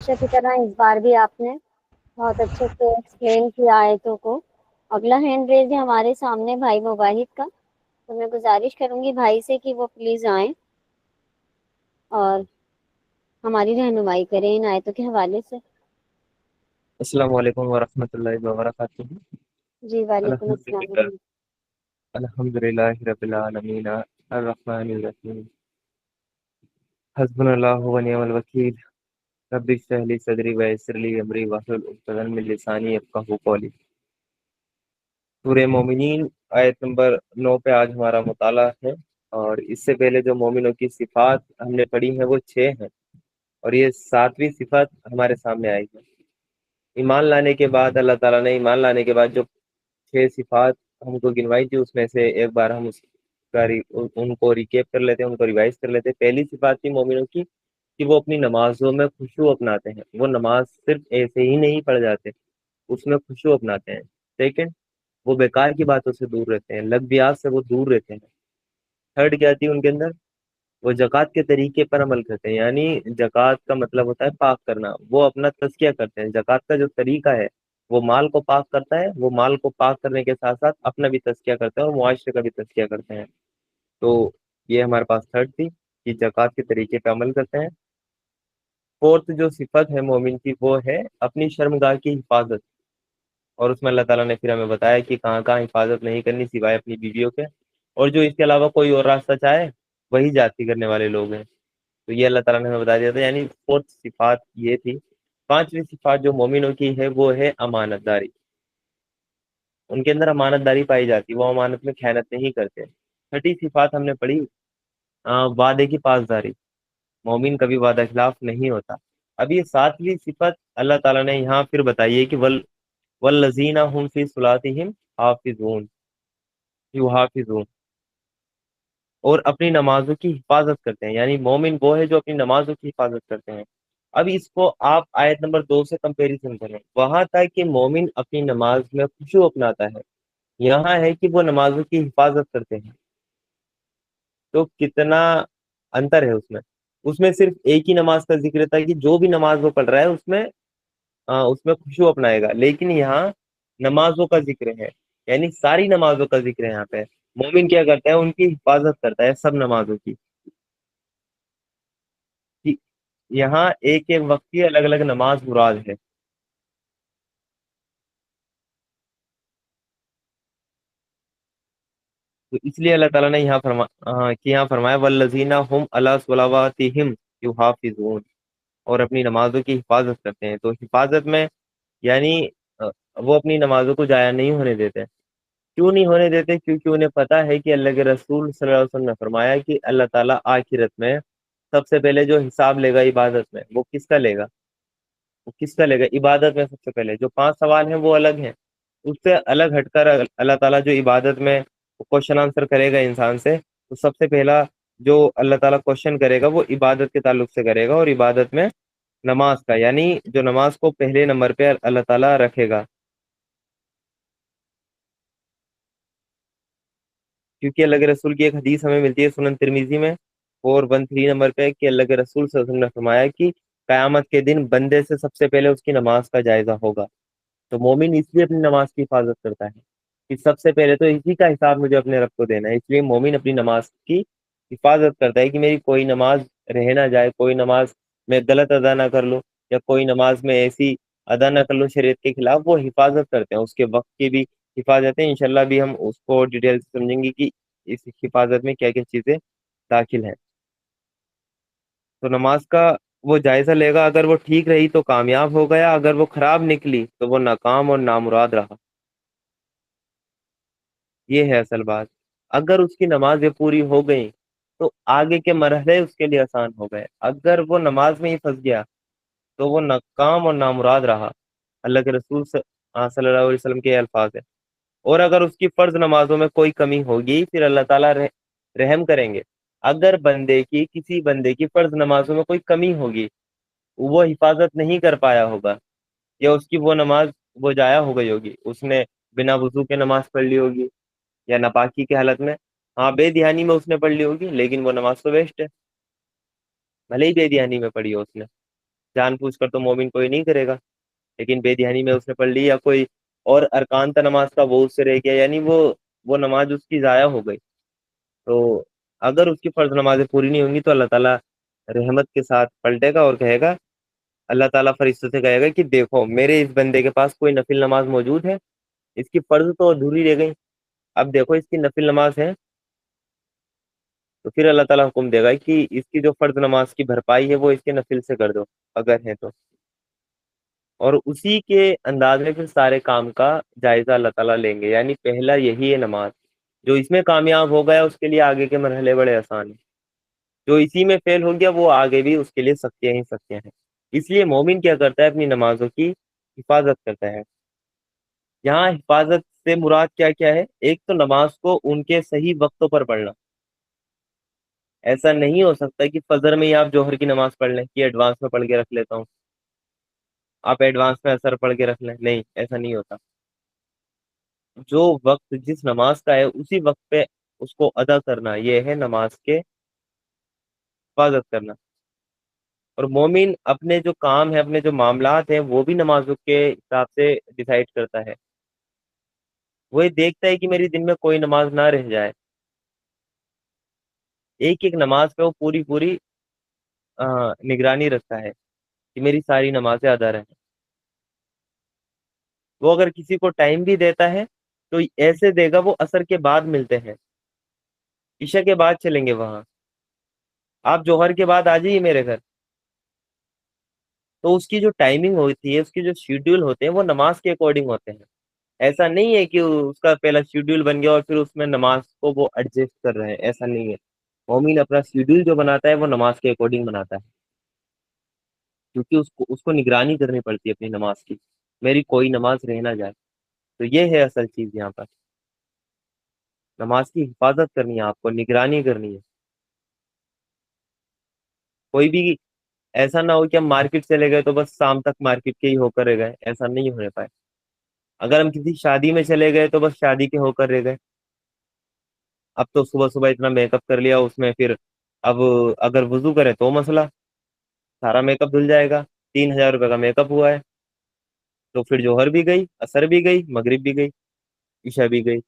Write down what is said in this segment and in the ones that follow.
हमेशा की तरह इस बार भी आपने बहुत अच्छे से एक्सप्लेन किया आयतों को। अगला हैंड रेज है हमारे सामने भाई मुबाहिद का। तो मैं गुजारिश करूंगी भाई से कि वो प्लीज आए और हमारी रहनुमाई करें इन आयतों के हवाले से। अस्सलाम वालेकुम वरहमतुल्लाहि वबरकातुहू। जी वालेकुम अल्हम्दुलिल्लाह अस्सलाम। अल्हम्दुलिल्लाहि रब्बिल आलमीन अर्रहमानिर रहीम हस्बुनल्लाहु व निअमल वकील रब्बि इश्रह ली सदरी व यस्सिर ली अमरी वहलुल उक़दतम मिन लिसानी यफ़क़हू क़ौली। सूरह मोमिनीन आयत नंबर 9 पे आज हमारा मुताला है। और इससे पहले जो मोमिनों की सिफात हमने पढ़ी है वो 6 हैं, और ये 7वीं सिफात हमारे सामने आई है। ईमान लाने के बाद अल्लाह ताला ने ईमान लाने के बाद जो 6 सिफात हमको गिनवाई थी, उसमें से एक बार हम उनको रिकेप कर लेते हैं, उनको रिवाइज कर लेते हैं। पहली सिफात थी मोमिनों की कि वो अपनी नमाजों में खुशू अपनाते हैं। वो नमाज सिर्फ ऐसे ही नहीं पढ़ जाते, उसमें खुशू अपनाते हैं। सेकंड, वो बेकार की बातों से दूर रहते हैं, लग्वियात से वो दूर रहते हैं। थर्ड क्या थी उनके अंदर, वो जक़ात के तरीके पर अमल करते हैं। यानी जक़ात का मतलब होता है पाक करना। वो अपना तज़किया करते हैं। जक़ात का जो तरीका है वो माल को पाक करता है। वो माल को पाक करने के साथ साथ अपना भी तज़किया करते हैं और मुआशरे का भी तज़किया करते हैं। तो ये हमारे पास थर्ड थी कि जक़ात के तरीके पे अमल करते हैं। फोर्थ जो सिफत है मोमिन की वो है अपनी शर्मगाह की हिफाजत। और उसमें अल्लाह ताला ने फिर हमें बताया कि कहाँ कहाँ हिफाजत नहीं करनी सिवाय अपनी बीवियों के, और जो इसके अलावा कोई और रास्ता चाहे वही जाति करने वाले लोग हैं। तो ये अल्लाह ताला ने हमें बता दिया था, यानी फोर्थ सिफात ये थी। पांचवी सिफात जो मोमिनों की है वो है अमानतदारी। उनके अंदर अमानतदारी पाई जाती है, वो अमानत में खयानत नहीं करते। छठी सिफात हमने पढ़ी वादे की पासदारी। मोमिन कभी वादा खिलाफ नहीं होता। अब ये 7वीं सिफत अल्लाह ताला ने यहाँ फिर बताई है कि वल्लज़ीना हुम फी सलातिहिम हाफिजून युहाफिजून, और अपनी नमाजों की हिफाजत करते हैं। यानी मोमिन वो है जो अपनी नमाजों की हिफाजत करते हैं। अब इसको आप आयत नंबर 2 से कंपैरिजन करें। वहां था कि मोमिन अपनी नमाज में खुशू अपनाता है, यहाँ है कि वो नमाजों की हिफाजत करते हैं। तो कितना अंतर है उसमें। उसमें सिर्फ एक ही नमाज का जिक्र था कि जो भी नमाज वो पढ़ रहा है उसमें खुशू अपनाएगा, लेकिन यहाँ नमाजों का जिक्र है, यानी सारी नमाजों का जिक्र है यहाँ पे। मोमिन क्या करता है, उनकी हिफाजत करता है सब नमाजों की। कि यहाँ एक एक वक्त की अलग अलग नमाज मुराद है। तो इसलिए अल्लाह ताला ने यहाँ फरमाया वल्लजीना हुम अला सलावातिहिम युहाफिजून, और अपनी नमाजों की हिफाजत करते हैं। तो हिफाजत में यानी अ, वो अपनी नमाजों को जाया नहीं होने देते। क्यों नहीं होने देते? क्योंकि उन्हें पता है कि अल्लाह के रसूल सल्लल्लाहु अलैहि वसल्लम ने फरमाया कि अल्लाह ताला आखिरत में सबसे पहले जो हिसाब लेगा इबादत में, वो किसका लेगा? वो किसका लेगा इबादत में? सबसे पहले जो 5 सवाल हैं वो अलग हैं। उससे अलग हटकर अल्लाह ताला जो इबादत में क्वेश्चन आंसर करेगा इंसान से, तो सबसे पहला जो अल्लाह ताला क्वेश्चन करेगा वो इबादत के ताल्लुक से करेगा, और इबादत में नमाज का, यानी जो नमाज को पहले नंबर पे अल्लाह ताला रखेगा। क्योंकि अल्लाह के रसूल की एक हदीस हमें मिलती है सुनन तिरमिजी में 413 नंबर पे, कि अल्लाह के रसूल सल्लल्लाहु अलैहि वसल्लम ने फरमाया कि कयामत के दिन बंदे से सबसे पहले उसकी नमाज का जायजा होगा। तो मोमिन इसलिए अपनी नमाज की हिफाजत करता है कि सबसे पहले तो इसी का हिसाब मुझे अपने रब को देना है। इसलिए मोमिन अपनी नमाज की हिफाजत करता है कि मेरी कोई नमाज रह ना जाए, कोई नमाज मैं गलत अदा ना कर लूँ, या कोई नमाज में ऐसी अदा ना कर लूँ शरीयत के खिलाफ। वो हिफाजत करते हैं, उसके वक्त की भी हिफाजत है। इंशाल्लाह भी हम उसको डिटेल से समझेंगे कि इस हिफाजत में क्या क्या चीजें दाखिल हैं। तो नमाज का वो जायजा लेगा, अगर वो ठीक रही तो कामयाब हो गया, अगर वो खराब निकली तो वो नाकाम और नामुराद रहा। ये है असल बात। अगर उसकी नमाजें पूरी हो गई तो आगे के मरहले उसके लिए आसान हो गए। अगर वो नमाज में ही फंस गया तो वो नाकाम और नामुराद रहा। अल्लाह के रसूल सल्लल्लाहु अलैहि वसल्लम के ये अल्फाज है। और अगर उसकी फर्ज नमाजों में कोई कमी होगी फिर अल्लाह ताला रहम करेंगे। अगर किसी बंदे की फर्ज नमाजों में कोई कमी होगी, वो हिफाजत नहीं कर पाया होगा, या उसकी वो नमाज वो जाया हो गई होगी, उसने बिना वजू के नमाज पढ़ ली होगी या नापाकी की हालत में, हाँ बेध्यानी में उसने पढ़ ली होगी, लेकिन वो नमाज तो वेस्ट है, भले ही बेध्यानी में पढ़ी हो उसने। जान बूझ कर तो मोमिन कोई नहीं करेगा, लेकिन बेध्यानी में उसने पढ़ ली, या कोई और अरकान था नमाज का वो उससे रह गया, यानी वो नमाज उसकी जाया हो गई। तो अगर उसकी फर्ज नमाजें पूरी नहीं होंगी तो अल्लाह ताला रहमत के साथ पलटेगा और कहेगा, अल्लाह ताला फरिश्तों से कहेगा कि देखो मेरे इस बंदे के पास कोई नफिल नमाज मौजूद है, इसकी फर्ज तो अधूरी रह गई, अब देखो इसकी नफिल नमाज है। तो फिर अल्लाह ताला हुक्म देगा कि इसकी जो फर्ज नमाज की भरपाई है वो इसके नफिल से कर दो, अगर है तो। और उसी के अंदाज में फिर सारे काम का जायजा अल्लाह ताला लेंगे, यानी पहला यही है नमाज। जो इसमें कामयाब हो गया उसके लिए आगे के मरहले बड़े आसान हैं, जो इसी में फेल हो गया वो आगे भी उसके लिए सख्तियां ही सख्तियां हैं। इसलिए मोमिन क्या करता है, अपनी नमाजों की हिफाजत करता है। यहाँ हिफाजत से मुराद क्या क्या है, एक तो नमाज को उनके सही वक्तों पर पढ़ना। ऐसा नहीं हो सकता कि फजर में ही आप जोहर की नमाज पढ़ लें कि एडवांस में पढ़ के रख लेता हूँ, आप एडवांस में असर पढ़ के रख लें, नहीं, ऐसा नहीं होता। जो वक्त जिस नमाज का है उसी वक्त पे उसको अदा करना, यह है नमाज के हिफाजत करना। और मोमिन अपने जो काम है, अपने जो मामलात हैं, वो भी नमाजों के हिसाब से डिसाइड करता है। वो ये देखता है कि मेरी दिन में कोई नमाज ना रह जाए, एक एक नमाज पे वो पूरी पूरी निगरानी रखता है कि मेरी सारी नमाजें अदा रहें। वो अगर किसी को टाइम भी देता है तो ऐसे देगा, वो असर के बाद मिलते हैं, ईशा के बाद चलेंगे वहां, आप जोहर के बाद आ जाइए मेरे घर। तो उसकी जो टाइमिंग होती है, उसकी जो शेड्यूल होते हैं वो नमाज के अकॉर्डिंग होते हैं। ऐसा नहीं है कि उसका पहला शेड्यूल बन गया और फिर उसमें नमाज को वो एडजस्ट कर रहे हैं, ऐसा नहीं है। मोमिन अपना शेड्यूल जो बनाता है वो नमाज के अकॉर्डिंग बनाता है, क्योंकि उसको उसको निगरानी करनी पड़ती है अपनी नमाज की, मेरी कोई नमाज रह ना जाए। तो ये है असल चीज यहाँ पर, नमाज की हिफाजत करनी है, आपको निगरानी करनी है। कोई भी ऐसा ना हो कि हम मार्केट चले गए तो बस शाम तक मार्केट के ही होकर रह गए, ऐसा नहीं होने पाए। अगर हम किसी शादी में चले गए तो बस शादी के होकर रह गए। अब तो सुबह सुबह इतना मेकअप कर लिया उसमें, फिर अब अगर वुजू करें तो मसला, सारा मेकअप धुल जाएगा। 3,000 रुपये का मेकअप हुआ है, तो फिर जोहर भी गई, असर भी गई, मगरिब भी गई, ईशा भी गई।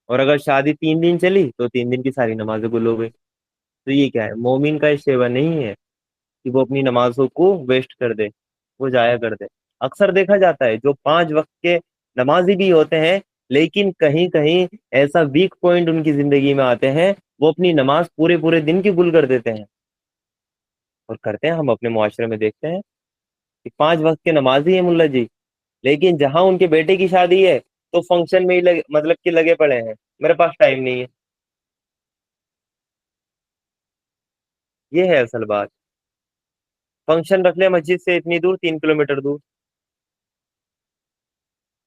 और अगर शादी 3 दिन चली तो 3 दिन की सारी नमाजें गुल हो गई। तो ये क्या है, मोमिन का ये शेवा नहीं है कि वो अपनी नमाजों को वेस्ट कर दे, वो जाया कर दे। अक्सर देखा जाता है जो 5 वक्त के नमाजी भी होते हैं, लेकिन कहीं कहीं ऐसा वीक पॉइंट उनकी जिंदगी में आते हैं, वो अपनी नमाज पूरे पूरे दिन की गुल कर देते हैं। और करते हैं, हम अपने मुआशरे में देखते हैं कि 5 वक्त के नमाजी है मुल्ला जी, लेकिन जहां उनके बेटे की शादी है तो फंक्शन में ही मतलब कि लगे पड़े हैं, मेरे पास टाइम नहीं है। ये है असल बात। फंक्शन रख लिया मस्जिद से इतनी दूर, 3 किलोमीटर दूर,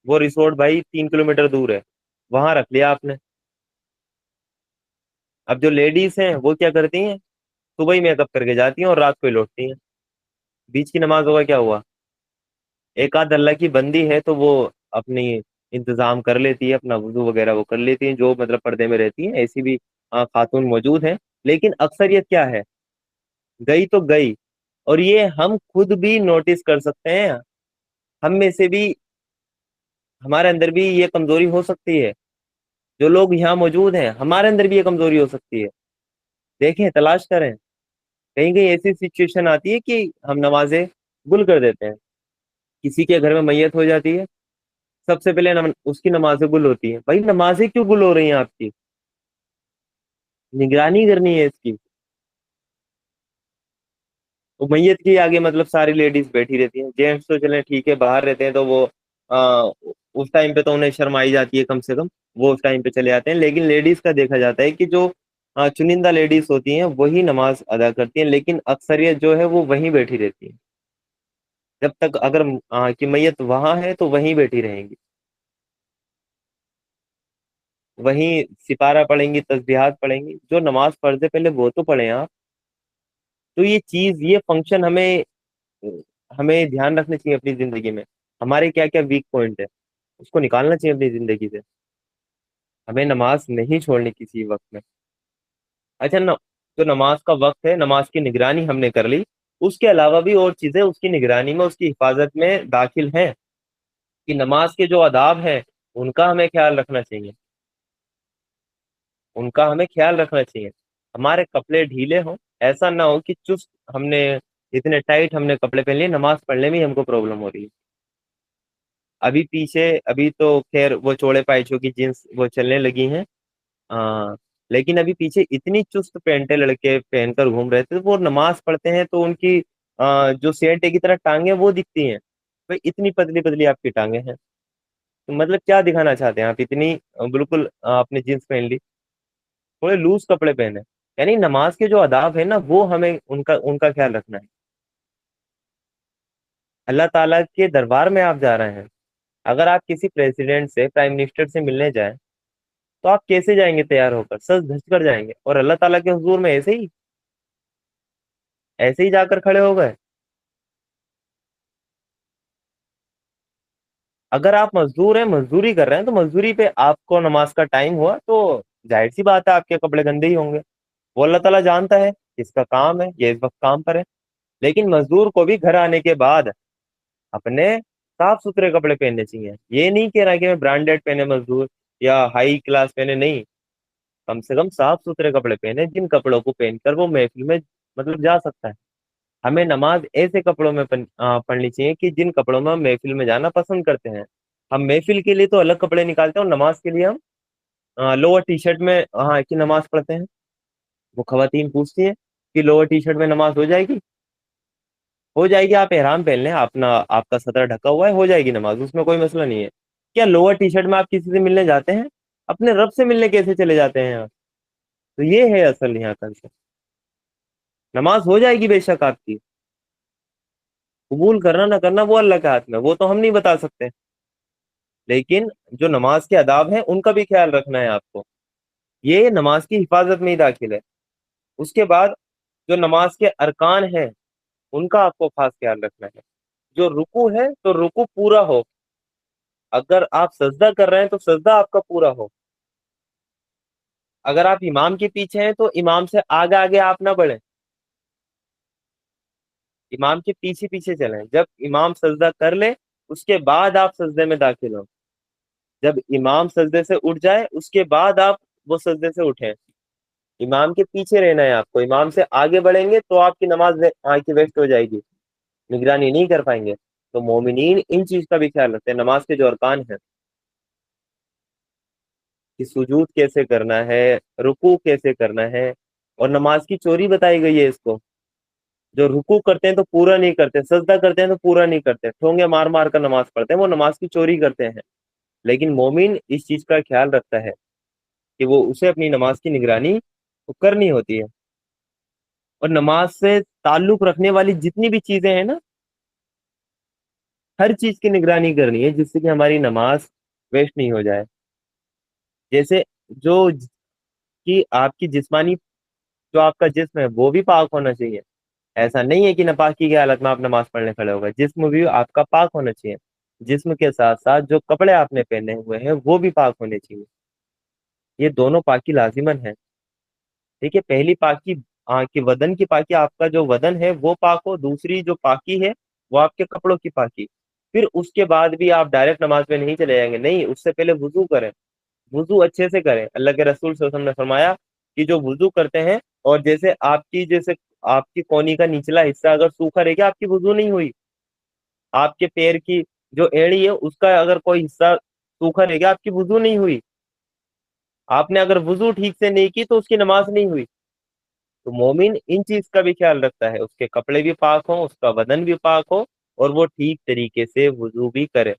वो रिसोर्ट भाई 3 किलोमीटर दूर है, वहां रख लिया आपने। अब जो लेडीज हैं वो क्या करती हैं, सुबह ही मेकअप करके जाती हैं और रात को ही लौटती हैं, बीच की नमाज होगा क्या हुआ। एक आध अल्लाह की बंदी है तो वो अपनी इंतजाम कर लेती है, अपना वुजू वगैरह वो कर लेती है, जो मतलब पर्दे में रहती है, ऐसी भी खातून मौजूद हैं। लेकिन अक्सरियत क्या है, गई तो गई। और ये हम खुद भी नोटिस कर सकते हैं, हम में से भी, हमारे अंदर भी ये कमजोरी हो सकती है। जो लोग यहाँ मौजूद हैं हमारे अंदर भी ये कमजोरी हो सकती है, देखें, तलाश करें। कहीं कहीं ऐसी सिचुएशन आती है कि हम नमाजें गुल कर देते हैं। किसी के घर में मैयत हो जाती है, सबसे पहले उसकी नमाजें गुल होती है। भाई नमाजें क्यों गुल हो रही हैं आपकी, निगरानी करनी है इसकी। वो मैयत के आगे मतलब सारी लेडीज बैठी रहती हैं, जेंट्स तो चले ठीक है बाहर रहते हैं तो वो आ, उस टाइम पे तो उन्हें शर्म आई जाती है कम से कम, वो उस टाइम पे चले आते हैं। लेकिन लेडीज का देखा जाता है कि जो चुनिंदा लेडीज होती हैं वही नमाज अदा करती हैं, लेकिन अक्सरियत जो है वो वहीं बैठी रहती है। जब तक अगर कि मैयत वहां है तो वहीं बैठी रहेंगी, वहीं सिपारा पढ़ेंगी, तस्बीहात पढ़ेंगी। जो नमाज फर्ज है पहले वो तो पढ़े आप। तो ये चीज, ये फंक्शन हमें हमें ध्यान रखना चाहिए अपनी जिंदगी में। हमारे क्या क्या वीक पॉइंट है उसको निकालना चाहिए अपनी जिंदगी से, हमें नमाज नहीं छोड़नी किसी वक्त में। अच्छा न, जो नमाज का वक्त है, नमाज की निगरानी हमने कर ली, उसके अलावा भी और चीजें उसकी निगरानी में, उसकी हिफाजत में दाखिल हैं, कि नमाज के जो आदाब हैं उनका हमें ख्याल रखना चाहिए, उनका हमें ख्याल रखना चाहिए। हमारे कपड़े ढीले हों, ऐसा ना हो कि चुस्त हमने, इतने टाइट हमने कपड़े पहन लिए, नमाज पढ़ने में ही हमको प्रॉब्लम हो रही है। अभी पीछे, अभी तो खैर वो चौड़े पायचों की जींस वो चलने लगी हैं। हाँ, लेकिन अभी पीछे इतनी चुस्त पैंटें लड़के पहनकर घूम रहे थे, वो नमाज पढ़ते हैं तो उनकी जो सेंटे की तरह टांगे वो दिखती हैं। भाई इतनी पतली पतली आपकी टांगे हैं, तो मतलब क्या दिखाना चाहते हैं आप? इतनी बिल्कुल आपने जींस पहन ली, थोड़े लूज कपड़े पहने। यानी नमाज के जो आदाब है ना, वो हमें उनका उनका ख्याल रखना है। अल्लाह ताला के दरबार में आप जा रहे हैं, अगर आप किसी प्रेसिडेंट से, प्राइम मिनिस्टर से मिलने जाएं, तो आप कैसे जाएंगे? तैयार होकर, सज धज कर जाएंगे, और अल्लाह ताला के हुजूर में ऐसे ही जाकर खड़े हो गए। अगर आप मजदूर हैं, मजदूरी कर रहे हैं, तो मजदूरी पे आपको नमाज का टाइम हुआ तो जाहिर सी बात है आपके कपड़े गंदे ही होंगे। वो अल्लाह ताला जानता है, इसका काम है, ये इस वक्त काम पर है। लेकिन मजदूर को भी घर आने के बाद अपने साफ सुथरे कपड़े पहनने चाहिए। ये नहीं कह रहा कि मैं ब्रांडेड पहने मजदूर, या हाई क्लास पहने, नहीं। कम से कम साफ सुथरे कपड़े पहने, जिन कपड़ों को पहनकर वो महफिल में मतलब जा सकता है। हमें नमाज ऐसे कपड़ों में पढ़नी चाहिए कि जिन कपड़ों में हम महफिल में जाना पसंद करते हैं। हम महफिल के लिए तो अलग कपड़े निकालते हैं, और नमाज के लिए हम लोअर टी शर्ट में हाँ की नमाज पढ़ते हैं। वो खवातीन पूछती है कि लोअर टी शर्ट में नमाज हो जाएगी? हो जाएगी, आप एहराम पहन लें, अपना आपका सतर ढका हुआ है, हो जाएगी नमाज, उसमें कोई मसला नहीं है। क्या लोअर टी शर्ट में आप किसी से मिलने जाते हैं? अपने रब से मिलने कैसे चले जाते हैं आप? तो ये है असल यहाँ कंसेप्ट। नमाज हो जाएगी बेशक आपकी, कबूल करना ना करना वो अल्लाह के हाथ में, वो तो हम नहीं बता सकते। लेकिन जो नमाज के आदाब हैं उनका भी ख्याल रखना है आपको। ये नमाज की हिफाजत में ही दाखिल है। उसके बाद जो नमाज के अरकान हैं उनका आपको खास ख्याल रखना है। जो रुकू है तो रुकू पूरा हो, अगर आप सजदा कर रहे हैं तो सजदा आपका पूरा हो। अगर आप इमाम के पीछे हैं तो इमाम से आगे आगे आप ना बढ़े, इमाम के पीछे पीछे चलें। जब इमाम सजदा कर ले उसके बाद आप सजदे में दाखिल हो। जब इमाम सजदे से उठ जाए उसके बाद आप वो सजदे से उठें। इमाम के पीछे रहना है आपको। इमाम से आगे बढ़ेंगे तो आपकी नमाज की वेस्ट हो जाएगी, निगरानी नहीं कर पाएंगे। तो मोमिनीन इन चीज का भी ख्याल रखते हैं। नमाज के जो अरकान है कि सुजूद कैसे करना है, रुकू कैसे करना है, और नमाज की चोरी बताई गई है इसको। जो रुकू करते हैं तो पूरा नहीं करते, सजदा करते हैं तो पूरा नहीं करते, ठोंगे मार मार कर नमाज पढ़ते हैं, वो नमाज की चोरी करते हैं। लेकिन मोमिन इस चीज का ख्याल रखता है कि वो उसे अपनी नमाज की निगरानी वो करनी होती है। और नमाज से ताल्लुक रखने वाली जितनी भी चीजें हैं ना, हर चीज की निगरानी करनी है, जिससे कि हमारी नमाज वेस्ट नहीं हो जाए। जैसे जो कि आपकी जिस्मानी, जो आपका जिस्म है वो भी पाक होना चाहिए। ऐसा नहीं है कि नापाकी की हालत में आप नमाज पढ़ने खड़े हो गए, जिस्म भी आपका पाक होना चाहिए। जिस्म के साथ साथ जो कपड़े आपने पहने हुए हैं वो भी पाक होने चाहिए। ये दोनों पाकी लाजिमन है। देखिए, पहली पाकी कि वदन की पाकी, आपका जो वदन है वो पाक हो। दूसरी जो पाकी है वो आपके कपड़ों की पाकी। फिर उसके बाद भी आप डायरेक्ट नमाज में नहीं चले जाएंगे, नहीं, उससे पहले वुजू करें। वुजू अच्छे से करें। अल्लाह के रसूल सल्लल्लाहु अलैहि वसल्लम ने फरमाया कि जो वुजू करते हैं, और जैसे आपकी कोहनी का निचला हिस्सा अगर सूखा रह गया, आपकी वुजू नहीं हुई। आपके पैर की जो एड़ी है उसका अगर कोई हिस्सा सूखा रह गया, आपकी वुजू नहीं हुई। आपने अगर वुजू ठीक से नहीं की तो उसकी नमाज नहीं हुई। तो मोमिन इन चीज का भी ख्याल रखता है, उसके कपड़े भी पाक हों, उसका बदन भी पाक हो, और वो ठीक तरीके से वुजू भी करे।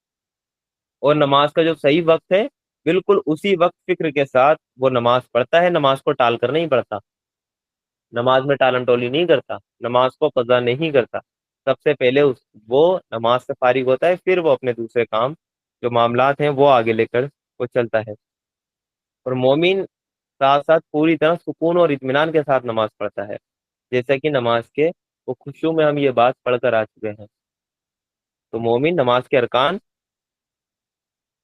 और नमाज का जो सही वक्त है, बिल्कुल उसी वक्त फिक्र के साथ वो नमाज पढ़ता है। नमाज को टाल कर नहीं पढ़ता, नमाज में टालम टोली नहीं करता, नमाज को कज़ा नहीं करता। सबसे पहले वो नमाज से फारिग होता है, फिर वो अपने दूसरे काम, जो मामलात हैं, वो आगे लेकर वो चलता है। और मोमिन साथ साथ पूरी तरह सुकून और इत्मीनान के साथ नमाज पढ़ता है। जैसा कि नमाज के वो खुशू में हम ये बात पढ़कर आ चुके हैं। तो मोमिन नमाज के अरकान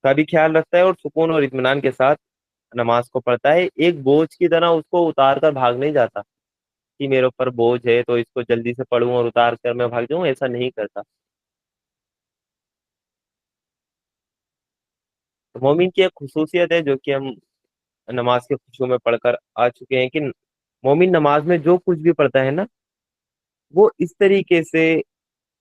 का भी ख्याल रखता है, और सुकून और इत्मीनान के साथ नमाज को पढ़ता है। एक बोझ की तरह उसको उतार कर भाग नहीं जाता। कि मेरे ऊपर बोझ है तो इसको जल्दी से पढूं और उतार कर मैं भाग जाऊं, ऐसा नहीं करता। तो मोमिन की एक खुसूसियत है जो कि हम नमाज के खुशू में पढ़कर आ चुके हैं कि मोमिन नमाज में जो कुछ भी पढ़ता है ना, वो इस तरीके से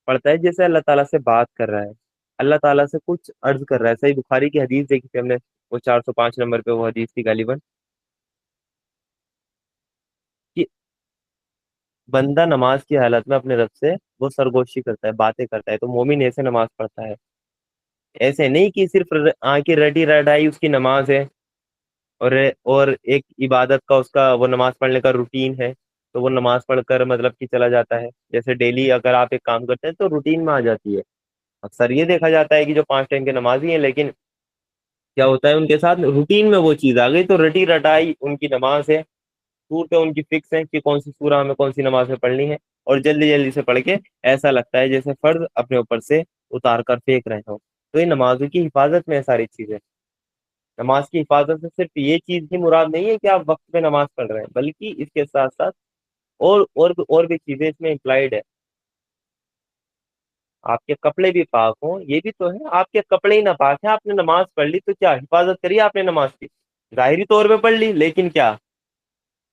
पढ़ता है जैसे अल्लाह ताला से बात कर रहा है, अल्लाह ताला से कुछ अर्ज कर रहा है। सही बुखारी की हदीस देखी थी हमने, वो 405 नंबर पे वो हदीस थी गालिबन, कि बंदा नमाज की हालत में अपने रब से वो सरगोशी करता है, बातें करता है। तो मोमिन ऐसे नमाज पढ़ता है, ऐसे नहीं कि सिर्फ आंखें रटी रटाई उसकी नमाज है, और एक इबादत का उसका वो नमाज पढ़ने का रूटीन है, तो वो नमाज पढ़कर मतलब कि चला जाता है। जैसे डेली अगर आप एक काम करते हैं तो रूटीन में आ जाती है। अक्सर ये देखा जाता है कि जो 5 टाइम के नमाजी हैं, लेकिन क्या होता है उनके साथ रूटीन में वो चीज आ गई, तो रटी रटाई उनकी नमाज है, सूरतें उनकी फिक्स है कि कौन सी सूरा हमें कौन सी नमाज में पढ़नी है, और जल्दी जल्दी से पढ़ के ऐसा लगता है जैसे फर्ज अपने ऊपर से उतार कर फेंक रहे हो। तो ये नमाजों की हिफाजत में है सारी चीजें। नमाज की हिफाजत से सिर्फ ये चीज ही मुराद नहीं है कि आप वक्त पे नमाज पढ़ रहे हैं, बल्कि इसके साथ साथ और भी चीजें इसमें इम्प्लाइड है। आपके कपड़े भी पाक हों, ये भी तो है। आपके कपड़े ही ना पाक है, आपने नमाज पढ़ ली, तो क्या हिफाजत करी आपने नमाज की? जाहिरी तौर पे पढ़ ली, लेकिन क्या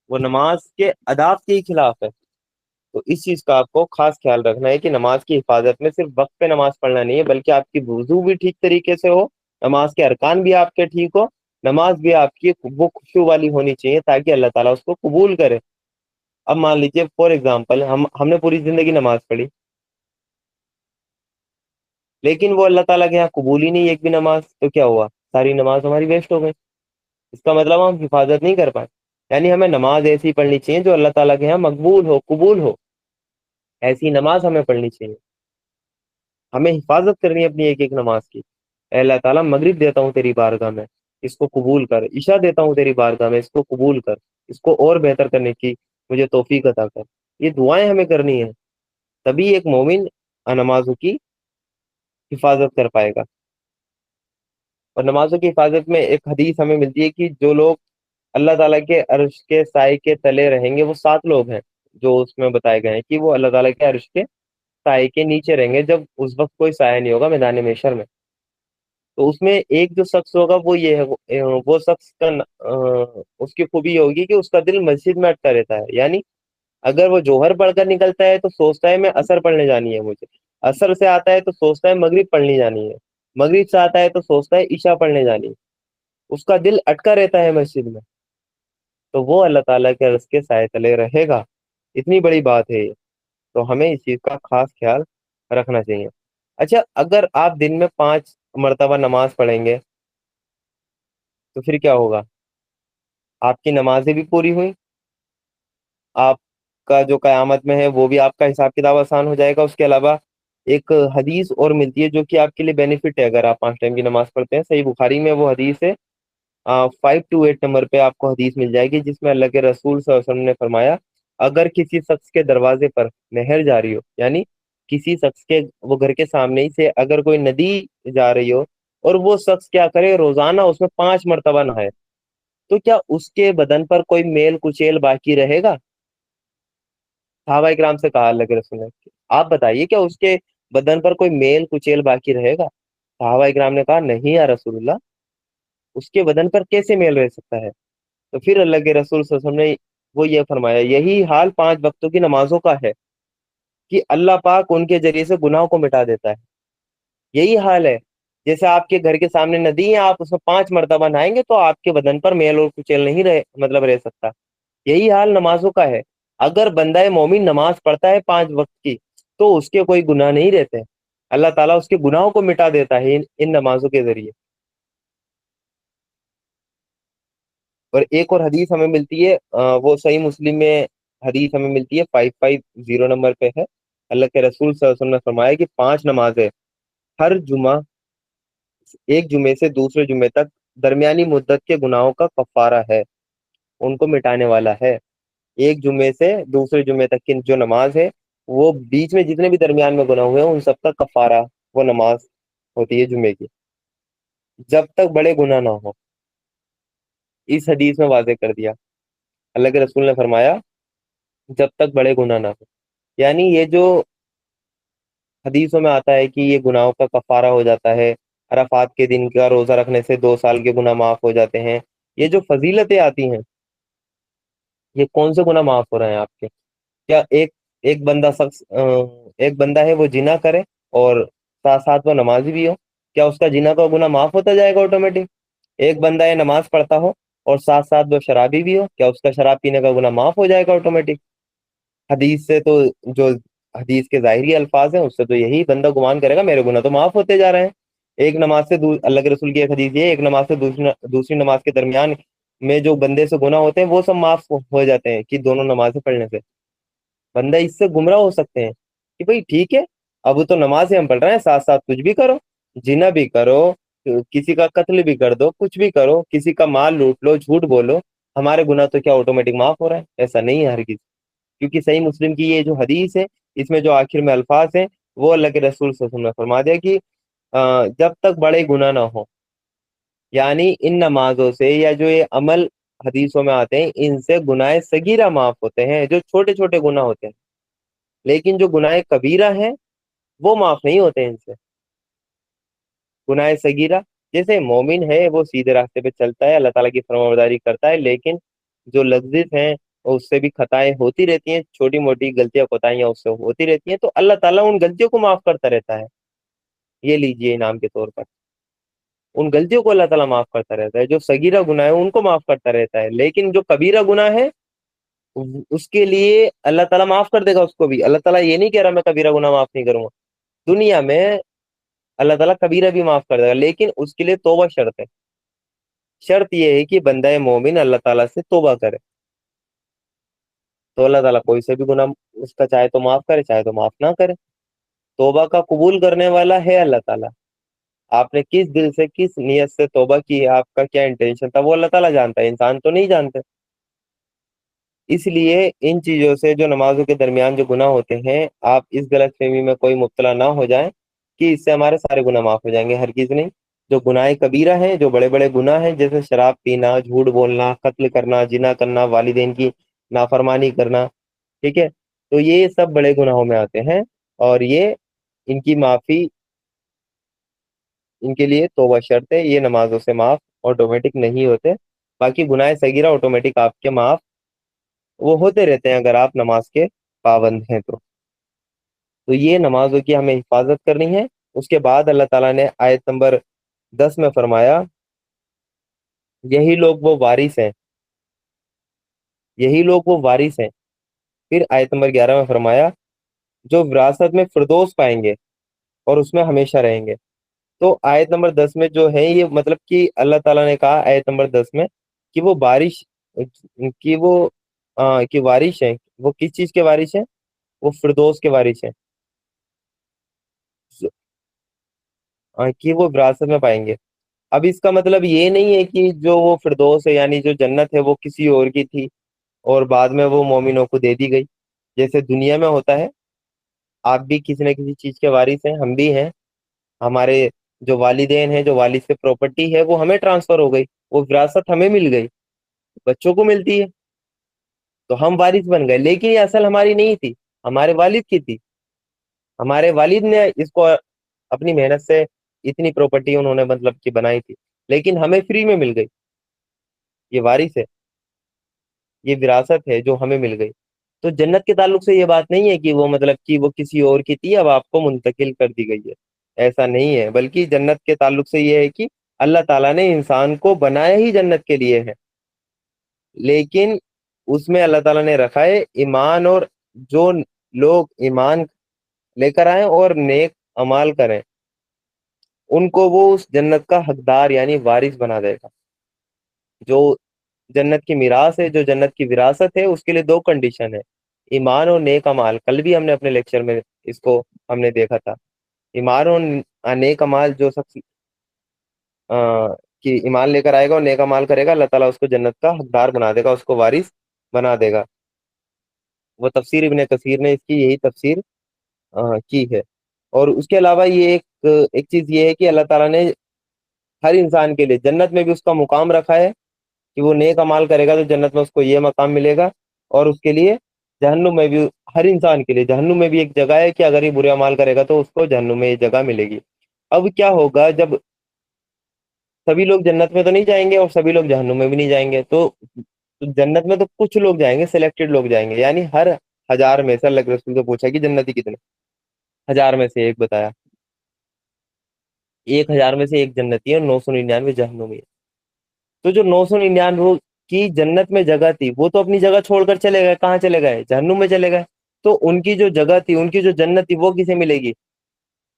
वो नमाज के अदाब के ही खिलाफ है? तो इस चीज का आपको खास ख्याल रखना है कि नमाज की हिफाजत में सिर्फ वक्त पे नमाज पढ़ना नहीं है, बल्कि आपकी वुजू भी ठीक तरीके से हो, नमाज के अरकान भी आपके ठीक हो, नमाज भी आपकी वो खुशू वाली होनी चाहिए ताकि अल्लाह ताला उसको कबूल करे। अब मान लीजिए फॉर एग्जाम्पल हमने पूरी जिंदगी नमाज पढ़ी, लेकिन वो अल्लाह ताला के यहाँ कबूल ही नहीं एक भी नमाज, तो क्या हुआ? सारी नमाज हमारी वेस्ट हो गई। इसका मतलब हम हिफाजत नहीं कर पाए। यानी हमें नमाज ऐसी पढ़नी चाहिए जो अल्लाह ताला के यहाँ मकबूल हो, कबूल हो, ऐसी नमाज हमें पढ़नी चाहिए। हमें हिफाजत करनी है अपनी एक एक नमाज की। ऐ अल्लाह ताला मगरिब देता हूँ तेरी बारगाह में, इसको कबूल कर। इशा देता हूँ तेरी बारगाह में, इसको कबूल कर। इसको और बेहतर करने की मुझे तौफीक अता कर। ये दुआएं हमें करनी है, तभी एक मोमिन नमाजों की हिफाजत कर पाएगा। और नमाजों की हिफाजत में एक हदीस हमें मिलती है कि जो लोग अल्लाह ताला के अर्श के साए के तले रहेंगे, वो 7 लोग हैं जो उसमें बताए गए हैं कि वो अल्लाह ताला के अर्श के साए के नीचे रहेंगे जब उस वक्त कोई साया नहीं होगा मैदान महशर में। तो उसमें एक जो शख्स होगा वो ये है, वो शख्स का उसकी खूबी ये होगी कि उसका दिल मस्जिद में अटका रहता है। यानी अगर वो जोहर पढ़कर निकलता है तो सोचता है मैं असर पढ़ने जानी है मुझे, असर से आता है तो सोचता है मगरिब पढ़नी जानी है, मगरिब से आता है तो सोचता है ईशा पढ़ने जानी है। उसका दिल अटका रहता है मस्जिद में, तो वो अल्लाह ताला के अर्श के साए तले रहेगा। इतनी बड़ी बात है ये। तो हमें इस चीज का खास ख्याल रखना चाहिए। अच्छा, अगर आप दिन में 5 मर्तबा नमाज पढ़ेंगे तो फिर क्या होगा? आपकी नमाजें भी पूरी हुई, आपका जो कयामत में है वो भी आपका हिसाब किताब आसान हो जाएगा। उसके अलावा एक हदीस और मिलती है जो कि आपके लिए बेनिफिट है अगर आप 5 टाइम की नमाज पढ़ते हैं। सही बुखारी में वो हदीस है, 528 नंबर पे आपको हदीस मिल जाएगी, जिसमें अल्लाह के रसूल सल्लल्लाहु अलैहि वसल्लम ने फरमाया, अगर किसी शख्स के दरवाजे पर नहर जारी हो, यानी किसी शख्स के वो घर के सामने ही से अगर कोई नदी जा रही हो, और वो शख्स क्या करे, रोजाना उसमें 5 मर्तबा नहाए, तो क्या उसके बदन पर कोई मेल कुचेल बाकी रहेगा? सहाबा इकराम से कहा अल्लाह के रसूल ने, आप बताइए क्या उसके बदन पर कोई मेल कुचेल बाकी रहेगा? सहाबा इकराम ने कहा, नहीं या रसूलुल्लाह, उसके बदन पर कैसे मेल रह सकता है? तो फिर अल्लाह के रसूल सल्लल्लाहु अलैहि वसल्लम ने वो ये फरमाया, यही हाल 5 वक्तों की नमाजों का है कि अल्लाह पाक उनके जरिए से गुनाहों को मिटा देता है। यही हाल है, जैसे आपके घर के सामने नदी है, आप उसमें 5 मर्तबा नहाएंगे तो आपके बदन पर मेल और कुचेल नहीं रहे, मतलब रह सकता। यही हाल नमाजों का है। अगर बंदा मोमिन नमाज पढ़ता है 5 वक्त की, तो उसके कोई गुनाह नहीं रहते, अल्लाह ताला उसके गुनाहों को मिटा देता है इन नमाजों के जरिए। और एक और हदीस हमें मिलती है, वो सही मुस्लिम में हदीस हमें मिलती है, 550 नंबर पे है। अल्लाह के रसूल सल्लल्लाहु अलैहि वसल्लम ने फरमाया कि 5 नमाजें हर जुमा, एक जुमे से दूसरे जुमे तक दरमियानी मुद्दत के गुनाहों का कफारा है, उनको मिटाने वाला है। एक जुमे से दूसरे जुमे तक की जो नमाज है, वो बीच में जितने भी दरमियान में गुनाह हुए हैं उन सबका कफारा वो नमाज होती है जुमे की, जब तक बड़े गुनाह ना हो। इस हदीस में वाज़ेह कर दिया। अल्लाह के रसूल ने फरमाया, जब तक बड़े गुनाह ना हो। यानी ये जो हदीसों में आता है कि ये गुनाहों का कफारा हो जाता है, अराफात के दिन का रोजा रखने से 2 साल के गुनाह माफ हो जाते हैं, ये जो फजीलतें आती हैं, ये कौन से गुनाह माफ हो रहे हैं आपके? क्या एक एक बंदा शख्स एक बंदा है वो जिना करे और साथ साथ वो नमाजी भी हो, क्या उसका जिना का गुनाह माफ होता जाएगा ऑटोमेटिक? एक बंदा है नमाज पढ़ता हो और साथ साथ वो शराबी भी हो, क्या उसका शराब पीने का गुनाह माफ हो जाएगा ऑटोमेटिक? हदीस से तो जो हदीस के ज़ाहिरी अल्फाज हैं उससे तो यही बंदा गुमान करेगा मेरे गुनाह तो माफ होते जा रहे हैं। एक नमाज से अल्लाह के रसूल की एक हदीस ये है, एक नमाज से दूसरी दूसरी नमाज के दरमियान में जो बंदे से गुनाह होते हैं वो सब माफ हो जाते हैं कि दोनों नमाजें पढ़ने से। बंदा इससे गुमराह हो सकते हैं कि भाई ठीक है, अब तो नमाज हम पढ़ रहे हैं, साथ साथ कुछ भी करो, जिना भी करो, किसी का कत्ल भी कर दो, कुछ भी करो, किसी का माल लूट लो, झूठ बोलो, हमारे गुनाह तो क्या ऑटोमेटिक माफ हो रहा है? ऐसा नहीं है हरगिज। क्योंकि सही मुस्लिम की ये जो हदीस है, इसमें जो आखिर में अल्फाज हैं, वो अल्लाह के रसूल सल्लल्लाहु अलैहि वसल्लम ने फरमा दिया कि जब तक बड़े गुनाह ना हो, यानी इन नमाजों से या जो ये अमल हदीसों में आते हैं, इनसे गुनाह सगीरा माफ होते हैं, जो छोटे छोटे गुनाह होते हैं। लेकिन जो गुनाह कबीरा है वो माफ नहीं होते इनसे। गुनाह सगीरा, जैसे मोमिन है वो सीधे रास्ते पे चलता है, अल्लाह ताला की फरमाबरदारी करता है, लेकिन जो लफ्जित हैं उससे भी खताएं होती रहती हैं, छोटी मोटी गलतियां कोताहियां उससे होती रहती हैं, तो अल्लाह ताला उन गलतियों को माफ करता रहता है। ये लीजिए इनाम के तौर पर, उन गलतियों को अल्लाह ताला माफ करता रहता है। जो सगीरा गुनाह है उनको माफ करता रहता है, लेकिन जो कबीरा गुनाह है उसके लिए अल्लाह ताला माफ कर देगा उसको भी। अल्लाह ताला ये नहीं कह रहा मैं कबीरा गुनाह माफ नहीं करूंगा, दुनिया में अल्लाह ताला कबीरा भी माफ कर देगा, लेकिन उसके लिए तौबा शर्त है। शर्त यह है कि बंदा मोमिन अल्लाह ताला से तौबा करे, तो अल्लाह ताला कोई से भी गुनाह उसका चाहे तो माफ करे, चाहे तो माफ ना करे। तौबा का कबूल करने वाला है अल्लाह ताला। आपने किस दिल से किस नियत से तौबा की है, आपका क्या इंटेंशन था, वो अल्लाह ताला जानता है, इंसान तो नहीं जानते। इसलिए इन चीजों से जो नमाजों के दरमियान जो गुनाह होते हैं, आप इस गलत फहमी में कोई मुब्तला ना हो जाए कि इससे हमारे सारे गुनाह माफ हो जाएंगे, हरगिज नहीं। जो गुनाह कबीरा हैं, जो बड़े बड़े गुनाह हैं, जैसे शराब पीना, झूठ बोलना, कत्ल करना, जिना करना, वालिदैन की नाफरमानी करना, ठीक है, तो ये सब बड़े गुनाहों में आते हैं। और ये इनकी माफी, इनके लिए तौबा शर्त है, ये नमाजों से माफ ऑटोमेटिक नहीं होते। बाकी गुनाह सगीरा ऑटोमेटिक आपके माफ वो होते रहते हैं अगर आप नमाज के पाबंद हैं तो ये नमाजों की हमें हिफाजत करनी है। उसके बाद अल्लाह ताला ने आयत नंबर 10 में फरमाया, यही लोग वो वारिस हैं, यही लोग वो वारिस हैं। फिर आयत नंबर 11 में फरमाया, जो विरासत में फिरदौस पाएंगे और उसमें हमेशा रहेंगे। तो आयत नंबर 10 में जो है ये मतलब कि अल्लाह ताला ने कहा आयत नंबर 10 में कि वो बारिश कि वो कि वारिश है, वो किस चीज के वारिश है? वो फिरदौस के वारिश है, कि वो विरासत में पाएंगे। अब इसका मतलब ये नहीं है कि जो वो फिरदौस है यानी जो जन्नत है वो किसी और की थी और बाद में वो मोमिनों को दे दी गई, जैसे दुनिया में होता है। आप भी किसी न किसी चीज के वारिस हैं, हम भी हैं। हमारे जो वालिदैन हैं, जो वालिद से प्रॉपर्टी है वो हमें ट्रांसफर हो गई, वो विरासत हमें मिल गई, बच्चों को मिलती है, तो हम वारिस बन गए, लेकिन ये असल हमारी नहीं थी, हमारे वालिद की थी। हमारे वालिद ने इसको अपनी मेहनत से इतनी प्रॉपर्टी उन्होंने मतलब कि बनाई थी, लेकिन हमें फ्री में मिल गई। ये वारिस है, ये विरासत है जो हमें मिल गई। तो जन्नत के ताल्लुक से ये बात नहीं है कि वो मतलब कि वो किसी और की थी अब आपको मुंतकिल कर दी गई है, ऐसा नहीं है। बल्कि जन्नत के ताल्लुक से ये है कि अल्लाह ताला ने इंसान को बनाया ही जन्नत के लिए है, लेकिन उसमें अल्लाह ताला ने रखा है ईमान, और जो लोग ईमान लेकर आए और नेक अमाल करें उनको वो उस जन्नत का हकदार यानी वारिस बना देगा। जो जन्नत की मिरास है, जो जन्नत की विरासत है, उसके लिए 2 कंडीशन है, ईमान और नेक अमाल। कल भी हमने अपने लेक्चर में इसको हमने देखा था। ईमान और नेक अमाल, जो शख्स कि ईमान लेकर आएगा और नेक अमाल करेगा, अल्लाह ताला उसको जन्नत का हकदार बना देगा, उसको वारिस बना देगा। वो तफसीर इब्ने कसीर ने इसकी यही तफसीर की है। और उसके अलावा ये एक चीज ये है कि अल्लाह ताला ने हर इंसान के लिए जन्नत में भी उसका मुकाम रखा है कि वो नेक अमाल करेगा तो जन्नत में उसको ये मकाम मिलेगा, और उसके लिए जहन्नुम में भी, हर इंसान के लिए जहन्नुम में भी एक जगह है कि अगर ये बुरे अमाल करेगा तो उसको जहन्नुम में ये जगह मिलेगी। अब क्या होगा जब सभी लोग जन्नत में तो नहीं जाएंगे और सभी लोग जहन्नुम में भी नहीं जाएंगे, तो जन्नत में तो कुछ लोग जाएंगे, सिलेक्टेड लोग जाएंगे, यानी हर 1000 में से, अल्लाह के रसूल से पूछा कि जन्नती कितने, 1000 में से एक बताया, 1000 में से एक जन्नती है, 999 जहन्नुमी है। तो जो 999 की जन्नत में जगह थी वो तो अपनी जगह छोड़कर चले गए, कहाँ चले गए, जहन्नुम में चले गए। तो उनकी जो जगह थी, उनकी जो जन्नत थी, वो किसे मिलेगी,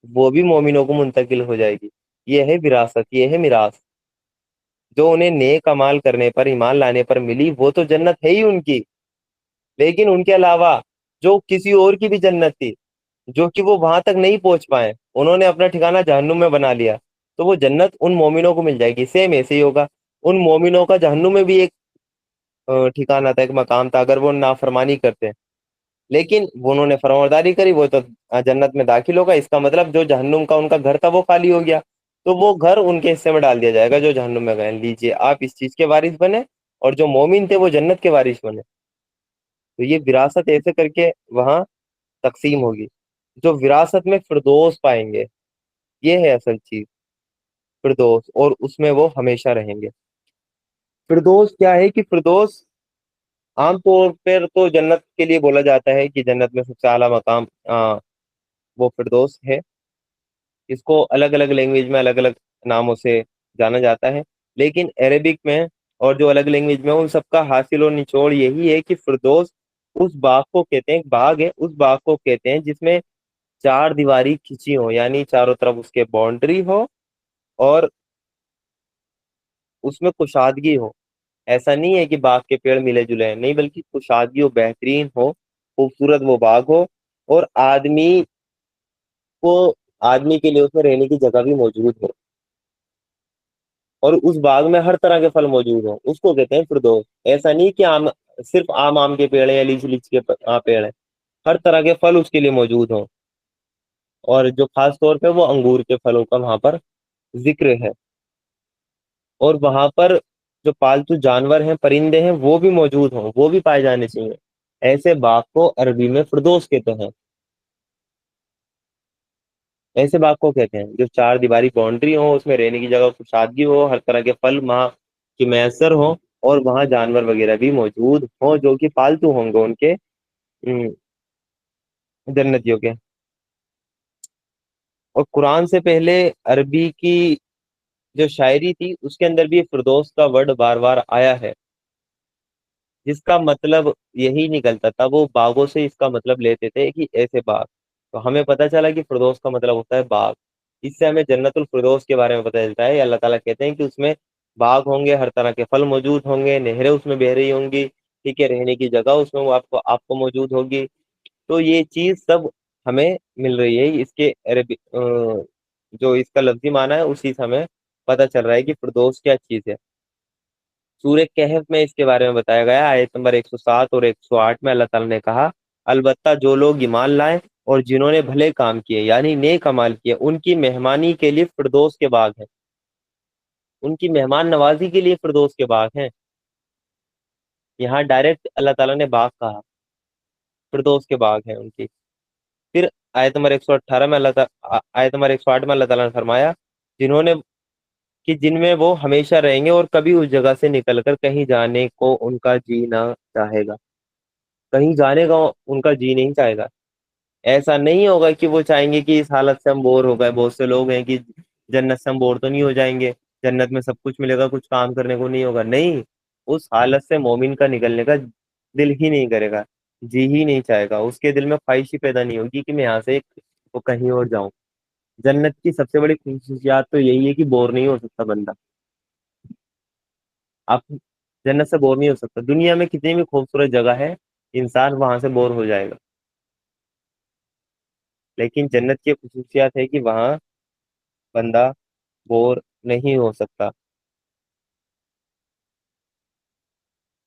वो भी मोमिनों को मुंतकिल हो जाएगी। ये है विरासत, ये है मिरास। जो उन्हें नेक अमाल करने पर, ईमान लाने पर मिली, वो तो जन्नत है ही उनकी। लेकिन उनके अलावा जो किसी और की भी जन्नत थी, जो कि वो वहां तक नहीं पहुंच पाए, उन्होंने अपना ठिकाना जहन्नुम में बना लिया, तो वो जन्नत उन मोमिनों को मिल जाएगी। सेम ऐसे ही होगा, उन मोमिनों का जहन्नुम में भी एक ठिकाना था, एक मकाम था, अगर वो नाफरमानी करते हैं। लेकिन वो उन्होंने फरमाबरदारी करी, वो तो जन्नत में दाखिल होगा। इसका मतलब जो जहन्नुम का उनका घर था वो खाली हो गया, तो वो घर उनके हिस्से में डाल दिया जाएगा जो जहन्नुम में गए, लीजिए आप इस चीज के वारिस बने, और जो मोमिन थे वो जन्नत के वारिस बने। तो ये विरासत ऐसे करके वहां तकसीम होगी। जो विरासत में फिरदौस पाएंगे, ये है असल चीज, फिरदौस, और उसमें वो हमेशा रहेंगे। फिरदौस क्या है कि फिरदौस आमतौर पर तो जन्नत के लिए बोला जाता है कि जन्नत में सबसे आला मकाम वो फिरदौस है। इसको अलग अलग लैंग्वेज में अलग अलग नामों से जाना जाता है, लेकिन अरेबिक में और जो अलग लैंग्वेज में, उन सबका हासिल और निचोड़ यही है कि फिरदौस उस बाग को कहते हैं, एक बाग है, उस बाग को कहते हैं जिसमें चार दीवारी खिंची हो, यानी चारों तरफ उसके बाउंड्री हो और उसमें कुशादगी हो। ऐसा नहीं है कि बाग के पेड़ मिले जुले हैं, नहीं, बल्कि कुशादगी हो, बेहतरीन हो, खूबसूरत वो बाग हो, और को आदमी के लिए उसमें रहने की जगह भी मौजूद हो, और उस बाग में हर तरह के फल मौजूद हो, उसको कहते हैं फिरदौस। ऐसा नहीं कि आम, सिर्फ आम के पेड़ है या लीची लीची के पेड़ है, हर तरह के फल उसके लिए मौजूद हो, और जो खास तौर पे वो अंगूर के फलों का वहां पर जिक्र है। और वहां पर जो पालतू जानवर हैं, परिंदे हैं, वो भी मौजूद हों, वो भी पाए जाने चाहिए। ऐसे बाग को अरबी में फिरदौस कहते हैं। ऐसे बाग को कहते हैं जो चार दीवारी बाउंड्री हो, उसमें रहने की जगह, कुशादगी हो, हर तरह के फल वहाँ की मैसर हो, और वहाँ जानवर वगैरह भी मौजूद हो जो कि पालतू होंगे उनके, जन्नतियों के। और कुरान से पहले अरबी की जो शायरी थी उसके अंदर भी फिरदौस का वर्ड बार बार आया है, जिसका मतलब यही निकलता था, वो बागों से इसका मतलब लेते थे कि ऐसे बाग। तो हमें पता चला कि फिरदौस का मतलब होता है बाग। इससे हमें जन्नतुल फिरदौस के बारे में पता चलता है। अल्लाह ताला कहते हैं कि उसमें बाग होंगे, हर तरह के फल मौजूद होंगे, नहरें उसमें बह रही होंगी, ठीक है, रहने की जगह उसमें वो आपको आपको मौजूद होगी। तो ये चीज सब हमें मिल रही है। इसके अरबी जो इसका लफ्जी माना है उसी से हमें पता चल रहा है कि फिरदौस क्या चीज है। सूरह कहफ में इसके बारे में बताया गया, आयत नंबर 107 और 108 में अल्लाह ताला ने कहा, अलबत्ता जो लोग ईमान लाए और जिन्होंने भले काम किए, यानी नेक अमाल किए, उनकी मेहमानी के लिए फिरदौस के बाग हैं। उनकी मेहमान नवाजी के लिए फिरदौस के बाग हैं। यहाँ डायरेक्ट अल्लाह ताला ने बाग कहा, फिरदौस के बाग हैं उनकी। फिर आयत नंबर 118 में आयत नंबर 108 में अल्लाह ताला ने फरमाया, जिन्होंने कि जिनमें वो हमेशा रहेंगे और कभी उस जगह से निकलकर कहीं जाने को उनका जी ना चाहेगा। कहीं जाने का उनका जी नहीं चाहेगा। ऐसा नहीं होगा कि वो चाहेंगे कि इस हालत से हम बोर हो गए। बहुत से लोग हैं कि जन्नत से हम बोर तो नहीं हो जाएंगे, जन्नत में सब कुछ मिलेगा, कुछ काम करने को नहीं होगा, नहीं। उस हालत से मोमिन का निकलने का दिल ही नहीं करेगा, जी ही नहीं चाहेगा, उसके दिल में ख्वाहिश ही पैदा नहीं होगी कि मैं यहाँ से वो कहीं और जाऊं। जन्नत की सबसे बड़ी खूसियत तो यही है कि बोर नहीं हो सकता बंदा। आप जन्नत से बोर नहीं हो सकता। दुनिया में कितनी भी खूबसूरत जगह है, इंसान वहां से बोर हो जाएगा। लेकिन जन्नत की खूसियत है कि वहां बंदा बोर नहीं हो सकता।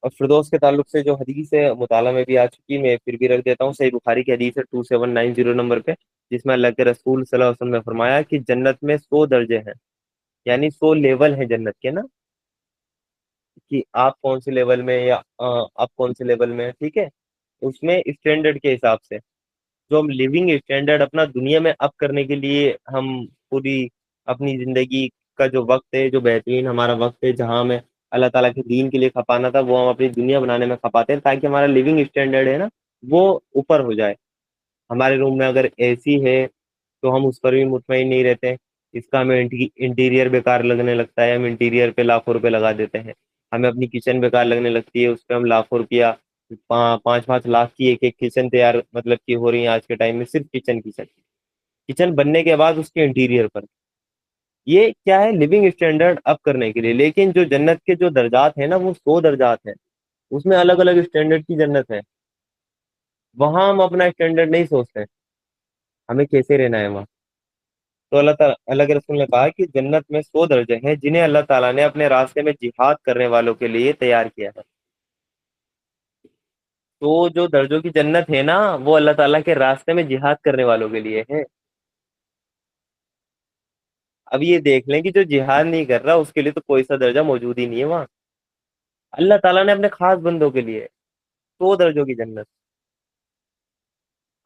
और फिरदौस के ताल्लुक से जो हदीस है मुताला में भी आ चुकी, मैं फिर भी रख देता हूँ। सही बुखारी की हदीस है 2790 नंबर पे, जिसमें अल्लाह के रसूल सल्लल्लाहु अलैहि वसल्लम ने फरमाया कि जन्नत में 100 दर्जे हैं, यानी 100 लेवल हैं जन्नत के ना, कि आप कौन से लेवल में, या आप कौन से लेवल में हैं, ठीक है। اس میں स्टैंडर्ड के हिसाब से जो हम लिविंग स्टैंडर्ड अपना दुनिया में अप करने के लिए हम पूरी अपनी जिंदगी का जो वक्त है, जो बेहतरीन हमारा वक्त है, जहां हमें अल्लाह ताला के दीन के लिए खपाना था, वो हम अपनी दुनिया बनाने में खपाते हैं, ताकि हमारा लिविंग स्टैंडर्ड है ना, वो ऊपर हो जाए। हमारे रूम में अगर एसी है तो हम उस पर भी मुतमईन नहीं रहते। इसका हमें इंटीरियर बेकार लगने लगता है, हम इंटीरियर पे लाखों रुपए लगा देते हैं। हमें अपनी किचन बेकार लगने लगती है, उस पर हम लाखों रुपया, 5-5 लाख की एक एक किचन तैयार मतलब की हो रही है आज के टाइम में, सिर्फ किचन किचन किचन बनने के बाद उसके इंटीरियर पर। ये क्या है, लिविंग स्टैंडर्ड अप करने के लिए। लेकिन जो जन्नत के जो दर्जात है ना, वो 100 दर्जात है, उसमें अलग अलग स्टैंडर्ड की जन्नत है। वहां हम अपना स्टैंडर्ड नहीं सोचते, हमें कैसे रहना है वहाँ। तो अल्लाह के रसूल ने कहा कि जन्नत में 100 दर्जे हैं, जिन्हें अल्लाह ताला ने अपने रास्ते में जिहाद करने वालों के लिए तैयार किया है। तो जो दर्जों की जन्नत है ना, वो अल्लाह ताला के रास्ते में जिहाद करने वालों के लिए है। अब ये देख लें कि जो जिहाद नहीं कर रहा उसके लिए तो कोई सा दर्जा मौजूद ही नहीं है वहाँ। अल्लाह ताला ने अपने खास बंदों के लिए 100 दर्जों की जन्नत,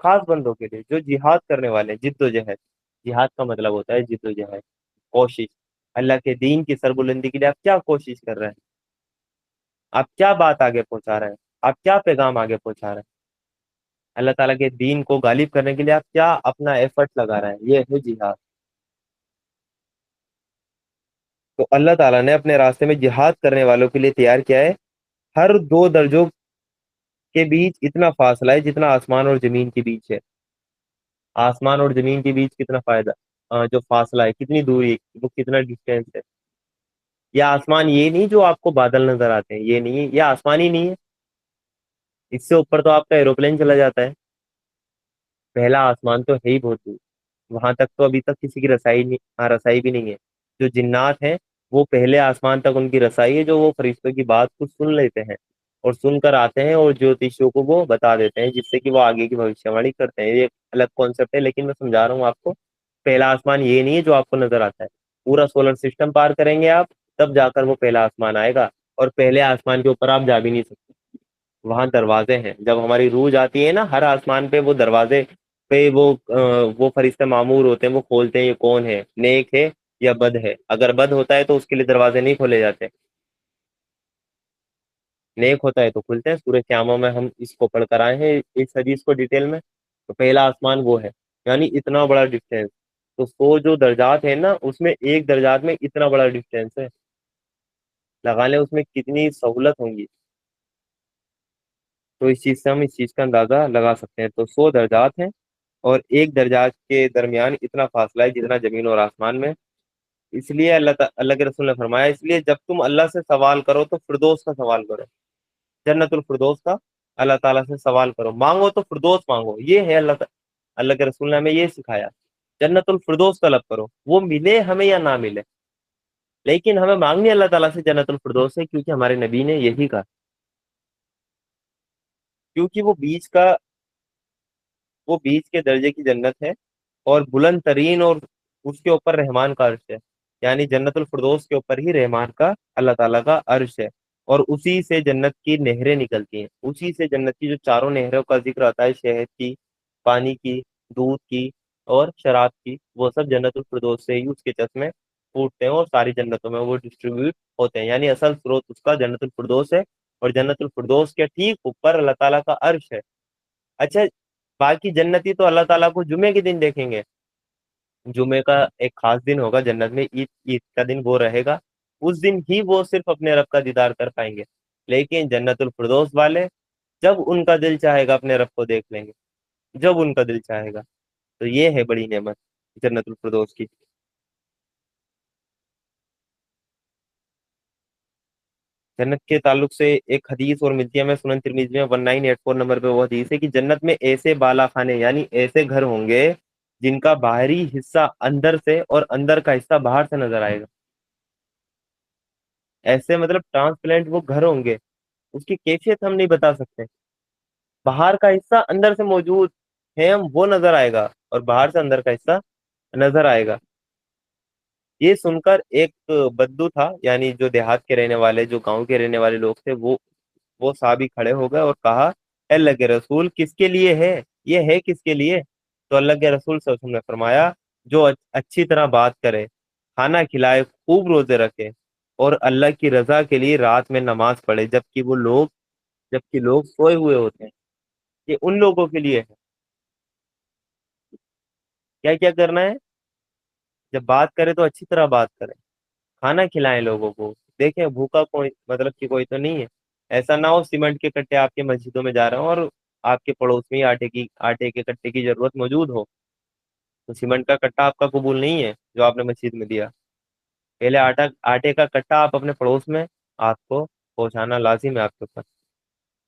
खास बंदों के लिए जो जिहाद करने वाले हैं, जिद्दोजहद। जिहाद का मतलब होता है जिद्दोजहद, कोशिश। अल्लाह के दीन की सरबुलंदी के लिए आप क्या कोशिश कर रहे हैं, आप क्या बात आगे पहुंचा रहे हैं, आप क्या पैगाम आगे पहुंचा रहे हैं, अल्लाह ताला के दीन को गालिब करने के लिए आप क्या अपना एफर्ट लगा रहे हैं, ये है जिहाद। तो अल्लाह ताला ने अपने रास्ते में जिहाद करने वालों के लिए तैयार किया है। हर 2 दर्जों के बीच इतना फासला है जितना आसमान और जमीन के बीच है। आसमान और जमीन के बीच कितना फायदा, जो फासला है, कितनी दूरी है, वो कितना डिस्टेंस है। या आसमान ये नहीं जो आपको बादल नजर आते हैं, ये नहीं है, ये आसमान ही नहीं है। इससे ऊपर तो आपका एरोप्लेन चला जाता है। पहला आसमान तो है ही बहुत दूर, वहां तक तो अभी तक किसी की रसाई नहीं, रसाई भी नहीं है। जो जिन्नात हैं, वो पहले आसमान तक उनकी रसाई है, जो वो फरिश्तों की बात को सुन लेते हैं और सुनकर आते हैं और ज्योतिषियों को वो बता देते हैं, जिससे कि वो आगे की भविष्यवाणी करते हैं। ये एक अलग कॉन्सेप्ट है, लेकिन मैं समझा रहा हूँ आपको। पहला आसमान ये नहीं है जो आपको नजर आता है, पूरा सोलर सिस्टम पार करेंगे आप, तब जाकर वो पहला आसमान आएगा। और पहले आसमान के ऊपर आप जा भी नहीं सकते, वहां दरवाजे हैं। जब हमारी रूह जाती है ना, हर आसमान पे वो दरवाजे पे वो फरिश्ते मामूर होते हैं, वो खोलते हैं ये कौन है, नेक है या बद है। अगर बद होता है तो उसके लिए दरवाजे नहीं खोले जाते, नेक होता है तो खुलते हैं। सूरह क़यामा में हम इसको पढ़ कर आए हैं, इस हदीस को डिटेल में। तो पहला आसमान वो है, यानी इतना बड़ा डिस्टेंस। तो 100 जो दर्जात है ना, उसमें एक दर्जात में इतना बड़ा डिस्टेंस है। लगा लें उसमें कितनी सहूलत होंगी। तो इस चीज से हम इस चीज का अंदाजा लगा सकते हैं। तो 100 दर्जात हैं, और एक दर्जात के दरमियान इतना फासला है जितना जमीन और आसमान में। इसलिए अल्लाह के रसूल ने फरमाया, इसलिए जब तुम अल्लाह से सवाल करो तो फिरदौस का सवाल करो, जन्नतुल फिरदौस का अल्लाह ताला से सवाल करो। मांगो तो फिरदौस मांगो, ये है अल्लाह के रसूल ने हमें ये सिखाया। जन्नतुल फिरदौस तलब करो, वो मिले हमें या ना मिले, लेकिन हमें मांगनी अल्लाह ताला से जन्नतुल फिरदौस है, क्योंकि हमारे नबी ने यही कहा। क्योंकि वो बीच के दर्जे की जन्नत है, और बुलंद तरीन, और उसके ऊपर रहमान का अर्श है। यानी जन्नतुल फिरदौस के ऊपर ही रहमान का, अल्लाह ताला का अर्श है। और उसी से जन्नत की नहरें निकलती हैं, उसी से जन्नत की जो चारों नहरों का जिक्र आता है, शहद की, पानी की, दूध की और शराब की, वो सब जन्नतुल फिरदौस से ही उसके चश्मे फूटते हैं और सारी जन्नतों में वो डिस्ट्रीब्यूट होते हैं। यानी असल स्रोत उसका जन्नतुल फिरदौस है, और जन्नतुल फिरदौस के ठीक ऊपर अल्लाह ताला का अर्श है। अच्छा, बाकी जन्नती तो अल्लाह ताला को जुमे के दिन देखेंगे। जुमे का एक खास दिन होगा जन्नत में, ईद, ईद का दिन वो रहेगा। उस दिन ही वो सिर्फ अपने रब का दीदार कर पाएंगे। लेकिन जन्नतुल फिरदौस वाले जब उनका दिल चाहेगा अपने रब को देख लेंगे, जब उनका दिल चाहेगा। तो ये है बड़ी नेमत जन्नतुल फिरदौस की। जन्नत के ताल्लुक से एक हदीस और मिलती है, मैं सुनन तिरमिज़ी में 1984 नंबर पे वो हदीस है कि जन्नत में ऐसे बाला खाने, यानी ऐसे घर होंगे जिनका बाहरी हिस्सा अंदर से और अंदर का हिस्सा बाहर से नजर आएगा। ऐसे मतलब ट्रांसपेरेंट वो घर होंगे, उसकी कैफियत हम नहीं बता सकते। बाहर का हिस्सा अंदर से मौजूद है, हम वो नजर आएगा, और बाहर से अंदर का हिस्सा नजर आएगा। ये सुनकर एक बद्दू था, यानी जो देहात के रहने वाले, जो गांव के रहने वाले लोग थे, वो साहब ही खड़े हो गए और कहा اے अल्लाह के रसूल किसके लिए है, ये है किसके लिए? तो अल्लाह के रसूल सल्लल्लाहु अलैहि वसल्लम ने फरमाया, जो अच्छी तरह बात करे, खाना खिलाए, खूब रोजे रखे, और अल्लाह की रजा के लिए रात में नमाज पढ़े जबकि लोग सोए हुए होते हैं। ये उन लोगों के लिए है। क्या क्या करना है? जब बात करें तो अच्छी तरह बात करें, खाना खिलाएं लोगों को। देखें भूखा कोई मतलब कि कोई तो नहीं है। ऐसा ना हो सीमेंट के कट्टे आपके मस्जिदों में जा रहे हो और आपके पड़ोस में ही आटे के कट्टे की जरूरत मौजूद हो, तो सीमेंट का कट्टा आपका कबूल नहीं है जो आपने मस्जिद में दिया। पहले आटे का कट्टा आप अपने पड़ोस में आपको पहुंचाना लाजिम है आपके ऊपर।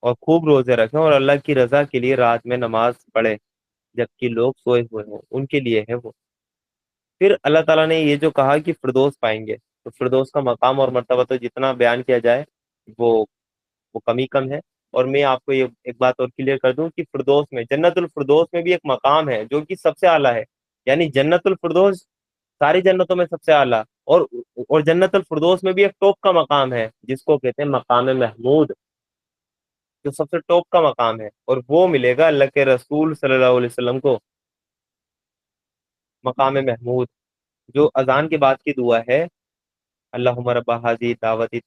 और खूब रोजे रखें और अल्लाह की रजा के लिए रात में नमाज पढ़े जबकि लोग सोए हुए हों, उनके लिए है वो। फिर अल्लाह ताला ने ये जो कहा कि फिरदौस पाएंगे, तो फिरदौस का मकाम और मर्तबा तो जितना बयान किया जाए वो वो कम ही कम है। और मैं आपको ये एक बात और क्लियर कर दूं कि फिरदौस में, जन्नतुल फिरदौस में भी एक मकाम है जो कि सबसे आला है। यानी जन्नतुल फिरदौस सारी जन्नतों में सबसे आला, और जन्नतुल फिरदौस में भी एक टॉप का मकाम है जिसको कहते हैं मकाम महमूद, जो सबसे टॉप का मकाम है, और वो मिलेगा अल्लाह के रसूल सल्लल्लाहु अलैहि वसल्लम को। मकाम महमूद जो अजान के बाद की दुआ है, अल्लाहुम्मा रब्बा हाज़ी दावती,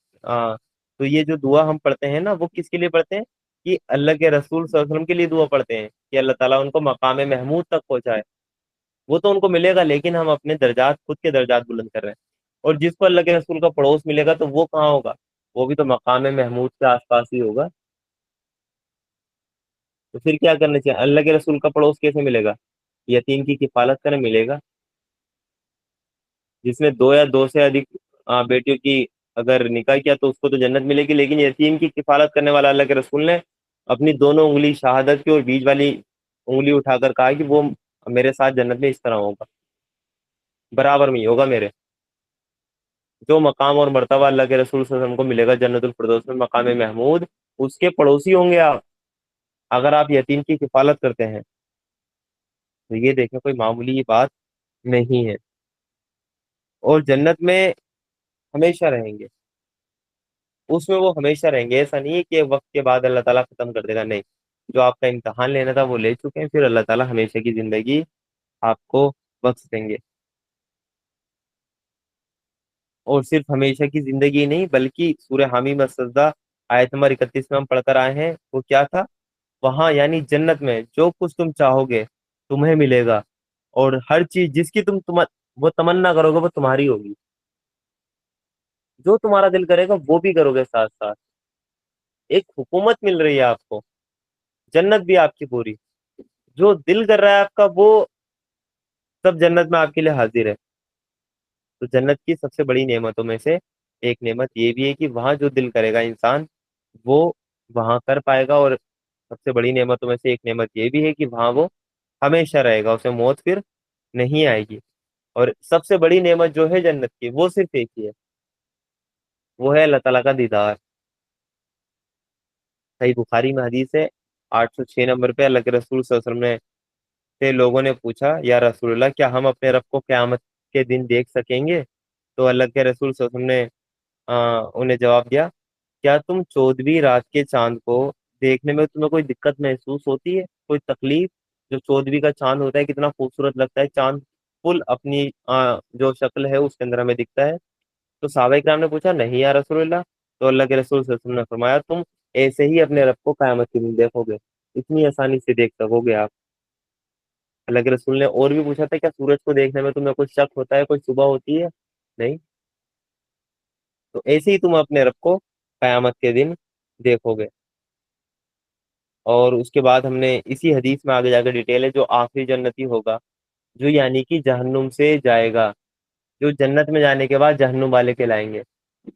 तो ये जो दुआ हम पढ़ते हैं ना, वो किसके लिए पढ़ते हैं? कि अल्लाह के रसूल सल्लल्लाहु अलैहि वसल्लम के लिए दुआ पढ़ते हैं कि अल्लाह ताला उनको मकाम महमूद तक पहुंचाए। वो तो उनको मिलेगा, लेकिन हम अपने दर्जात, खुद के दर्जात बुलंद कर रहे हैं। और जिसको अल्लाह के रसूल का पड़ोस मिलेगा तो वो कहाँ होगा? वो भी तो मकाम महमूद के आसपास ही होगा। तो फिर क्या करना चाहिए? अल्लाह के रसूल का पड़ोस कैसे मिलेगा? यतीम की किफालत करने मिलेगा। जिसने दो या दो से अधिक बेटियों की अगर निकाह किया तो उसको तो जन्नत मिलेगी, लेकिन यतीम की किफालत करने वाला, अल्लाह के रसूल ने अपनी दोनों उंगली शहादत की और बीच वाली उंगली उठाकर कहा कि वो मेरे साथ जन्नत में इस तरह होगा, बराबर में ही होगा मेरे। जो मकाम और मर्तबा अल्लाह के रसूल सल्लल्लाहु अलैहि वसल्लम को मिलेगा जन्नतुल फिरदौस में मकाम महमूद, उसके पड़ोसी होंगे आप अगर आप यतीम की किफालत करते हैं। तो ये देखें कोई मामूली बात नहीं है। और जन्नत में हमेशा रहेंगे, उसमें वो हमेशा रहेंगे। ऐसा नहीं है कि एक वक्त के बाद अल्लाह ताला खत्म कर देगा, नहीं। जो आपका इम्तहान लेना था वो ले चुके हैं, फिर अल्लाह ताला हमेशा की जिंदगी आपको बख्श देंगे। और सिर्फ हमेशा की जिंदगी नहीं, बल्कि सूरह हामी मसजदा आयत नंबर 31 में हम पढ़कर आए हैं, वो क्या था? वहां यानी जन्नत में जो कुछ तुम चाहोगे तुम्हें मिलेगा, और हर चीज जिसकी वो तमन्ना करोगे वो तुम्हारी होगी। जो तुम्हारा दिल करेगा वो भी करोगे साथ साथ। एक हुकूमत मिल रही है आपको, जन्नत भी आपकी पूरी। जो दिल कर रहा है आपका वो सब जन्नत में आपके लिए हाजिर है। तो जन्नत की सबसे बड़ी नेमतों में से एक नेमत ये भी है कि वहां जो दिल करेगा इंसान वो वहां कर पाएगा। और सबसे बड़ी नेमतों में से एक नेमत ये भी है कि वहां वो हमेशा रहेगा, उसे मौत फिर नहीं आएगी। और सबसे बड़ी नेमत जो है जन्नत की वो सिर्फ एक ही है, वो है अल्लाह ताला का दीदार। सही बुखारी में हदीस है 806 नंबर पे, अल्लाह के रसूल सल्लल्लाहु अलैहि वसल्लम से लोगों ने पूछा, या रसूलुल्लाह क्या हम अपने रब को क़यामत के दिन देख सकेंगे? तो अल्लाह के रसूल सल्लल्लाहु अलैहि वसल्लम ने उन्हें जवाब दिया, क्या तुम 14वीं रात के चांद को देखने में तुम्हें कोई दिक्कत महसूस होती है, कोई तकलीफ? जो 14वीं का चांद होता है कितना खूबसूरत लगता है, चांद फुल अपनी जो शक्ल है उसके अंदर हमें दिखता है। तो सहाबा इकराम ने पूछा, नहीं या रसूलुल्लाह। तो अल्लाह के रसूल सल्लल्लाहु अलैहि वसल्लम ने फरमाया, तुम ऐसे ही अपने रब को क़यामत के दिन देखोगे, इतनी आसानी से देख सकोगे आप। अल्लाह के रसूल ने और भी पूछा था, क्या सूरज को देखने में तुम्हें कुछ शक होता है, कोई सुबह होती है? नहीं। तो ऐसे ही तुम अपने रब को कयामत के दिन देखोगे। और उसके बाद हमने इसी हदीस में आगे जाकर डिटेल है, जो आखिरी जन्नती होगा, जो यानी कि जहन्नुम से जाएगा, जो जन्नत में जाने के बाद जहन्नुम वाले कहलाएंगे।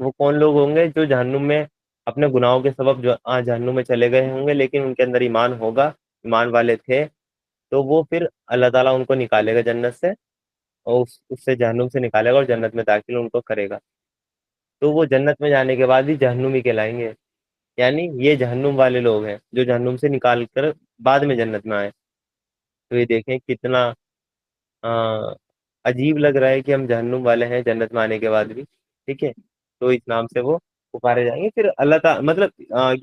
वो कौन लोग होंगे? जो जहन्नुम में अपने गुनाहों के सबब जो जहन्नुम में चले गए होंगे, लेकिन उनके अंदर ईमान होगा, ईमान वाले थे। तो वो फिर अल्लाह ताला उनको निकालेगा जन्नत से, और उससे जहन्नुम से निकालेगा और जन्नत में दाखिल उनको करेगा। तो वो जन्नत में जाने के बाद ही जहन्नुमी कहलाएंगे। यानी ये जहन्नुम वाले लोग हैं जो जहन्नुम से निकाल कर बाद में जन्नत में आए। तो ये देखें कितना आ, अजीब लग रहा है कि हम जहन्नुम वाले हैं जन्नत में आने के बाद भी। ठीक है, तो इस नाम से वो پکارے جائیں گے، پھر اللہ تعالیٰ مطلب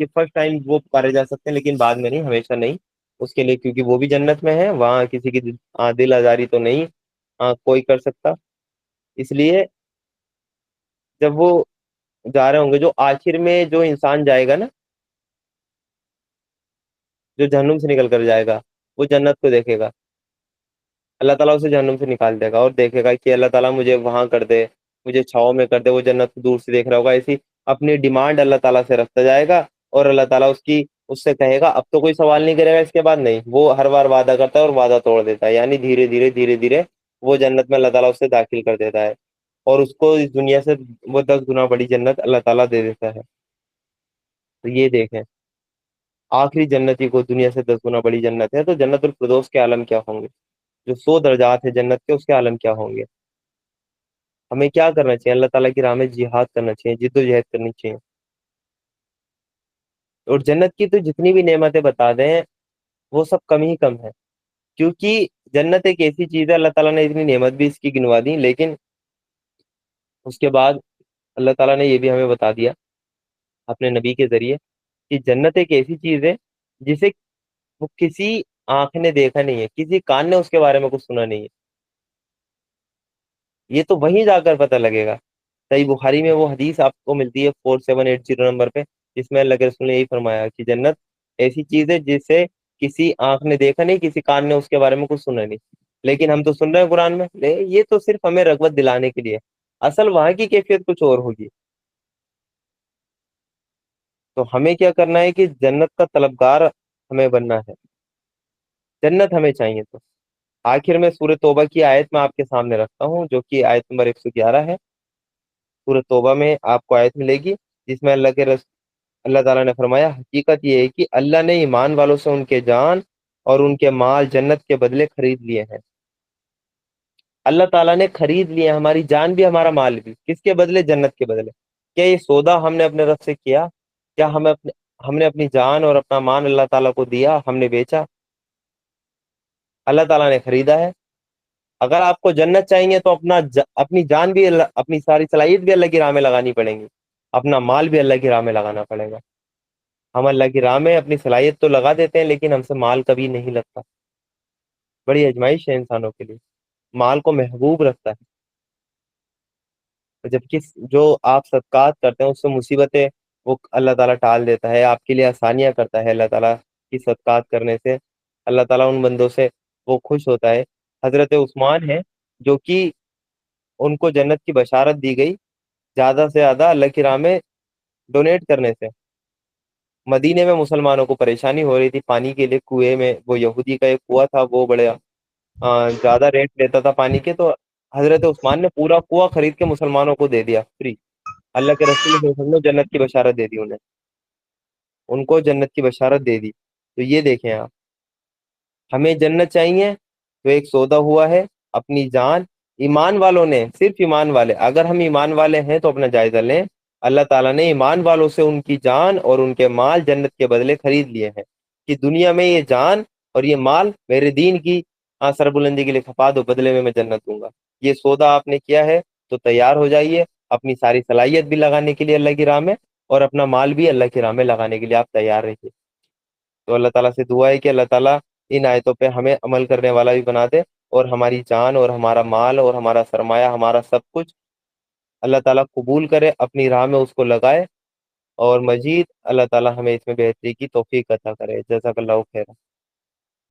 یہ فرسٹ ٹائم وہ پکارے جا سکتے ہیں، لیکن بعد میں نہیں، ہمیشہ نہیں اس کے لیے، کیونکہ وہ بھی جنت میں ہے، وہاں کسی کی دل آزاری تو نہیں کوئی کر سکتا۔ اس لیے جب وہ جا رہے ہوں گے، جو آخر میں جو انسان جائے گا نا، جو جہنم سے نکل کر جائے گا، وہ جنت کو دیکھے گا، اللہ تعالیٰ اسے جہنم سے نکال دے گا اور دیکھے گا کہ اللہ تعالیٰ مجھے وہاں کر دے، مجھے چھاؤں میں کر دے، وہ جنت کو دور سے دیکھ رہا ہوگا، ایسی اپنی ڈیمانڈ اللہ تعالیٰ سے رکھتا جائے گا، اور اللہ تعالیٰ اس سے کہے گا اب تو کوئی سوال نہیں کرے گا اس کے بعد، نہیں، وہ ہر بار وعدہ کرتا ہے اور وعدہ توڑ دیتا ہے، یعنی دھیرے دھیرے دھیرے دھیرے وہ جنت میں اللہ تعالیٰ اسے داخل کر دیتا ہے، اور اس کو اس دنیا سے وہ 10 گنا بڑی جنت اللہ تعالیٰ دے دیتا ہے۔ تو یہ دیکھیں، آخری جنتی کو دنیا سے 10 گنا بڑی جنت ہے، تو جنت الفردوس کے عالم کیا ہوں گے، جو 100 درجات ہے جنت کے، اس کے عالم کیا ہوں گے۔ ہمیں کیا کرنا چاہیے؟ اللہ تعالیٰ کی راہ میں جہاد کرنا چاہیے، جد و جہد کرنی چاہیے، اور جنت کی تو جتنی بھی نعمتیں بتا دیں وہ سب کم ہی کم ہے، کیونکہ جنت ایک ایسی چیز ہے، اللہ تعالیٰ نے اتنی نعمت بھی اس کی گنوا دی، لیکن اس کے بعد اللہ تعالیٰ نے یہ بھی ہمیں بتا دیا اپنے نبی کے ذریعے کہ جنت ایک ایسی چیز ہے جسے وہ کسی آنکھ نے دیکھا نہیں ہے، کسی کان نے اس کے بارے میں کچھ سنا نہیں ہے، یہ تو وہیں جا کر پتہ لگے گا۔ صحیح بخاری میں وہ حدیث آپ کو ملتی ہے 4780 نمبر پہ، جس میں اللہ کے رسول نے یہی فرمایا کہ جنت ایسی چیز ہے جسے کسی آنکھ نے دیکھا نہیں، کسی کان نے اس کے بارے میں کچھ سنا نہیں، لیکن ہم تو سن رہے ہیں قرآن میں، یہ تو صرف ہمیں رغبت دلانے کے لیے، اصل وہاں کی کیفیت کچھ اور ہوگی۔ تو ہمیں کیا کرنا ہے کہ جنت کا طلبگار ہمیں بننا ہے، جنت ہمیں چاہیے۔ تو آخر میں سورہ توبہ کی آیت میں آپ کے سامنے رکھتا ہوں، جو کہ آیت نمبر 111 ہے۔ سورہ توبہ میں آپ کو آیت ملے گی جس میں اللہ تعالیٰ نے فرمایا، حقیقت یہ ہے کہ اللہ نے ایمان والوں سے ان کے جان اور ان کے مال جنت کے بدلے خرید لیے ہیں۔ اللہ تعالیٰ نے خرید لیے ہماری جان بھی ہمارا مال بھی، کس کے بدلے؟ جنت کے بدلے۔ کیا یہ سودا ہم نے اپنے رب سے کیا؟ کیا ہم نے اپنی جان اور اپنا مان اللہ تعالیٰ کو دیا، ہم نے بیچا؟ اللہ تعالیٰ نے خریدا ہے۔ اگر آپ کو جنت چاہیے تو اپنی جان بھی اپنی ساری صلاحیت بھی اللہ کی راہ میں لگانی پڑیں گی، اپنا مال بھی اللہ کی راہ میں لگانا پڑے گا۔ ہم اللہ کی راہ میں اپنی صلاحیت تو لگا دیتے ہیں، لیکن ہم سے مال کبھی نہیں لگتا، بڑی ازمائش ہے انسانوں کے لیے، مال کو محبوب رکھتا ہے، جبکہ جو آپ صدقات کرتے ہیں اس سے مصیبتیں وہ اللہ تعالیٰ ٹال دیتا ہے، آپ کے لیے آسانیاں کرتا ہے اللہ تعالیٰ کی صدقات کرنے سے، اللہ تعالیٰ ان بندوں سے وہ خوش ہوتا ہے۔ حضرت عثمان ہے جو کہ ان کو جنت کی بشارت دی گئی زیادہ سے زیادہ اللہ کی راہ میں ڈونیٹ کرنے سے۔ مدینے میں مسلمانوں کو پریشانی ہو رہی تھی پانی کے لیے، کنویں میں، وہ یہودی کا ایک کنواں تھا، وہ بڑے زیادہ ریٹ لیتا تھا پانی کے، تو حضرت عثمان نے پورا کنواں خرید کے مسلمانوں کو دے دیا فری، اللہ کے رسول صلی اللہ علیہ وسلم نے جنت کی بشارت دے دی انہیں، ان کو جنت کی بشارت دے دی۔ تو یہ دیکھیں آپ، ہمیں جنت چاہیے تو ایک سودا ہوا ہے اپنی جان۔ ایمان والوں نے، صرف ایمان والے، اگر ہم ایمان والے ہیں تو اپنا جائزہ لیں، اللہ تعالیٰ نے ایمان والوں سے ان کی جان اور ان کے مال جنت کے بدلے خرید لیے ہیں، کہ دنیا میں یہ جان اور یہ مال میرے دین کی سربلندی کے لیے کھپا دو، بدلے میں جنت دوں گا۔ یہ سودا آپ نے کیا ہے تو تیار ہو جائیے اپنی ساری صلاحیت بھی لگانے کے لیے اللہ کی راہ میں، اور اپنا مال بھی اللہ کی راہ میں لگانے کے لیے آپ تیار رہیے۔ تو اللہ تعالیٰ سے دعا ہے کہ اللہ تعالیٰ ان آیتوں پہ ہمیں عمل کرنے والا بھی بنا دے، اور ہماری جان اور ہمارا مال اور ہمارا سرمایہ، ہمارا سب کچھ اللہ تعالیٰ قبول کرے، اپنی راہ میں اس کو لگائے، اور مزید اللہ تعالیٰ ہمیں اس میں بہتری کی توفیق عطا کرے۔ جزاک اللہ خیر۔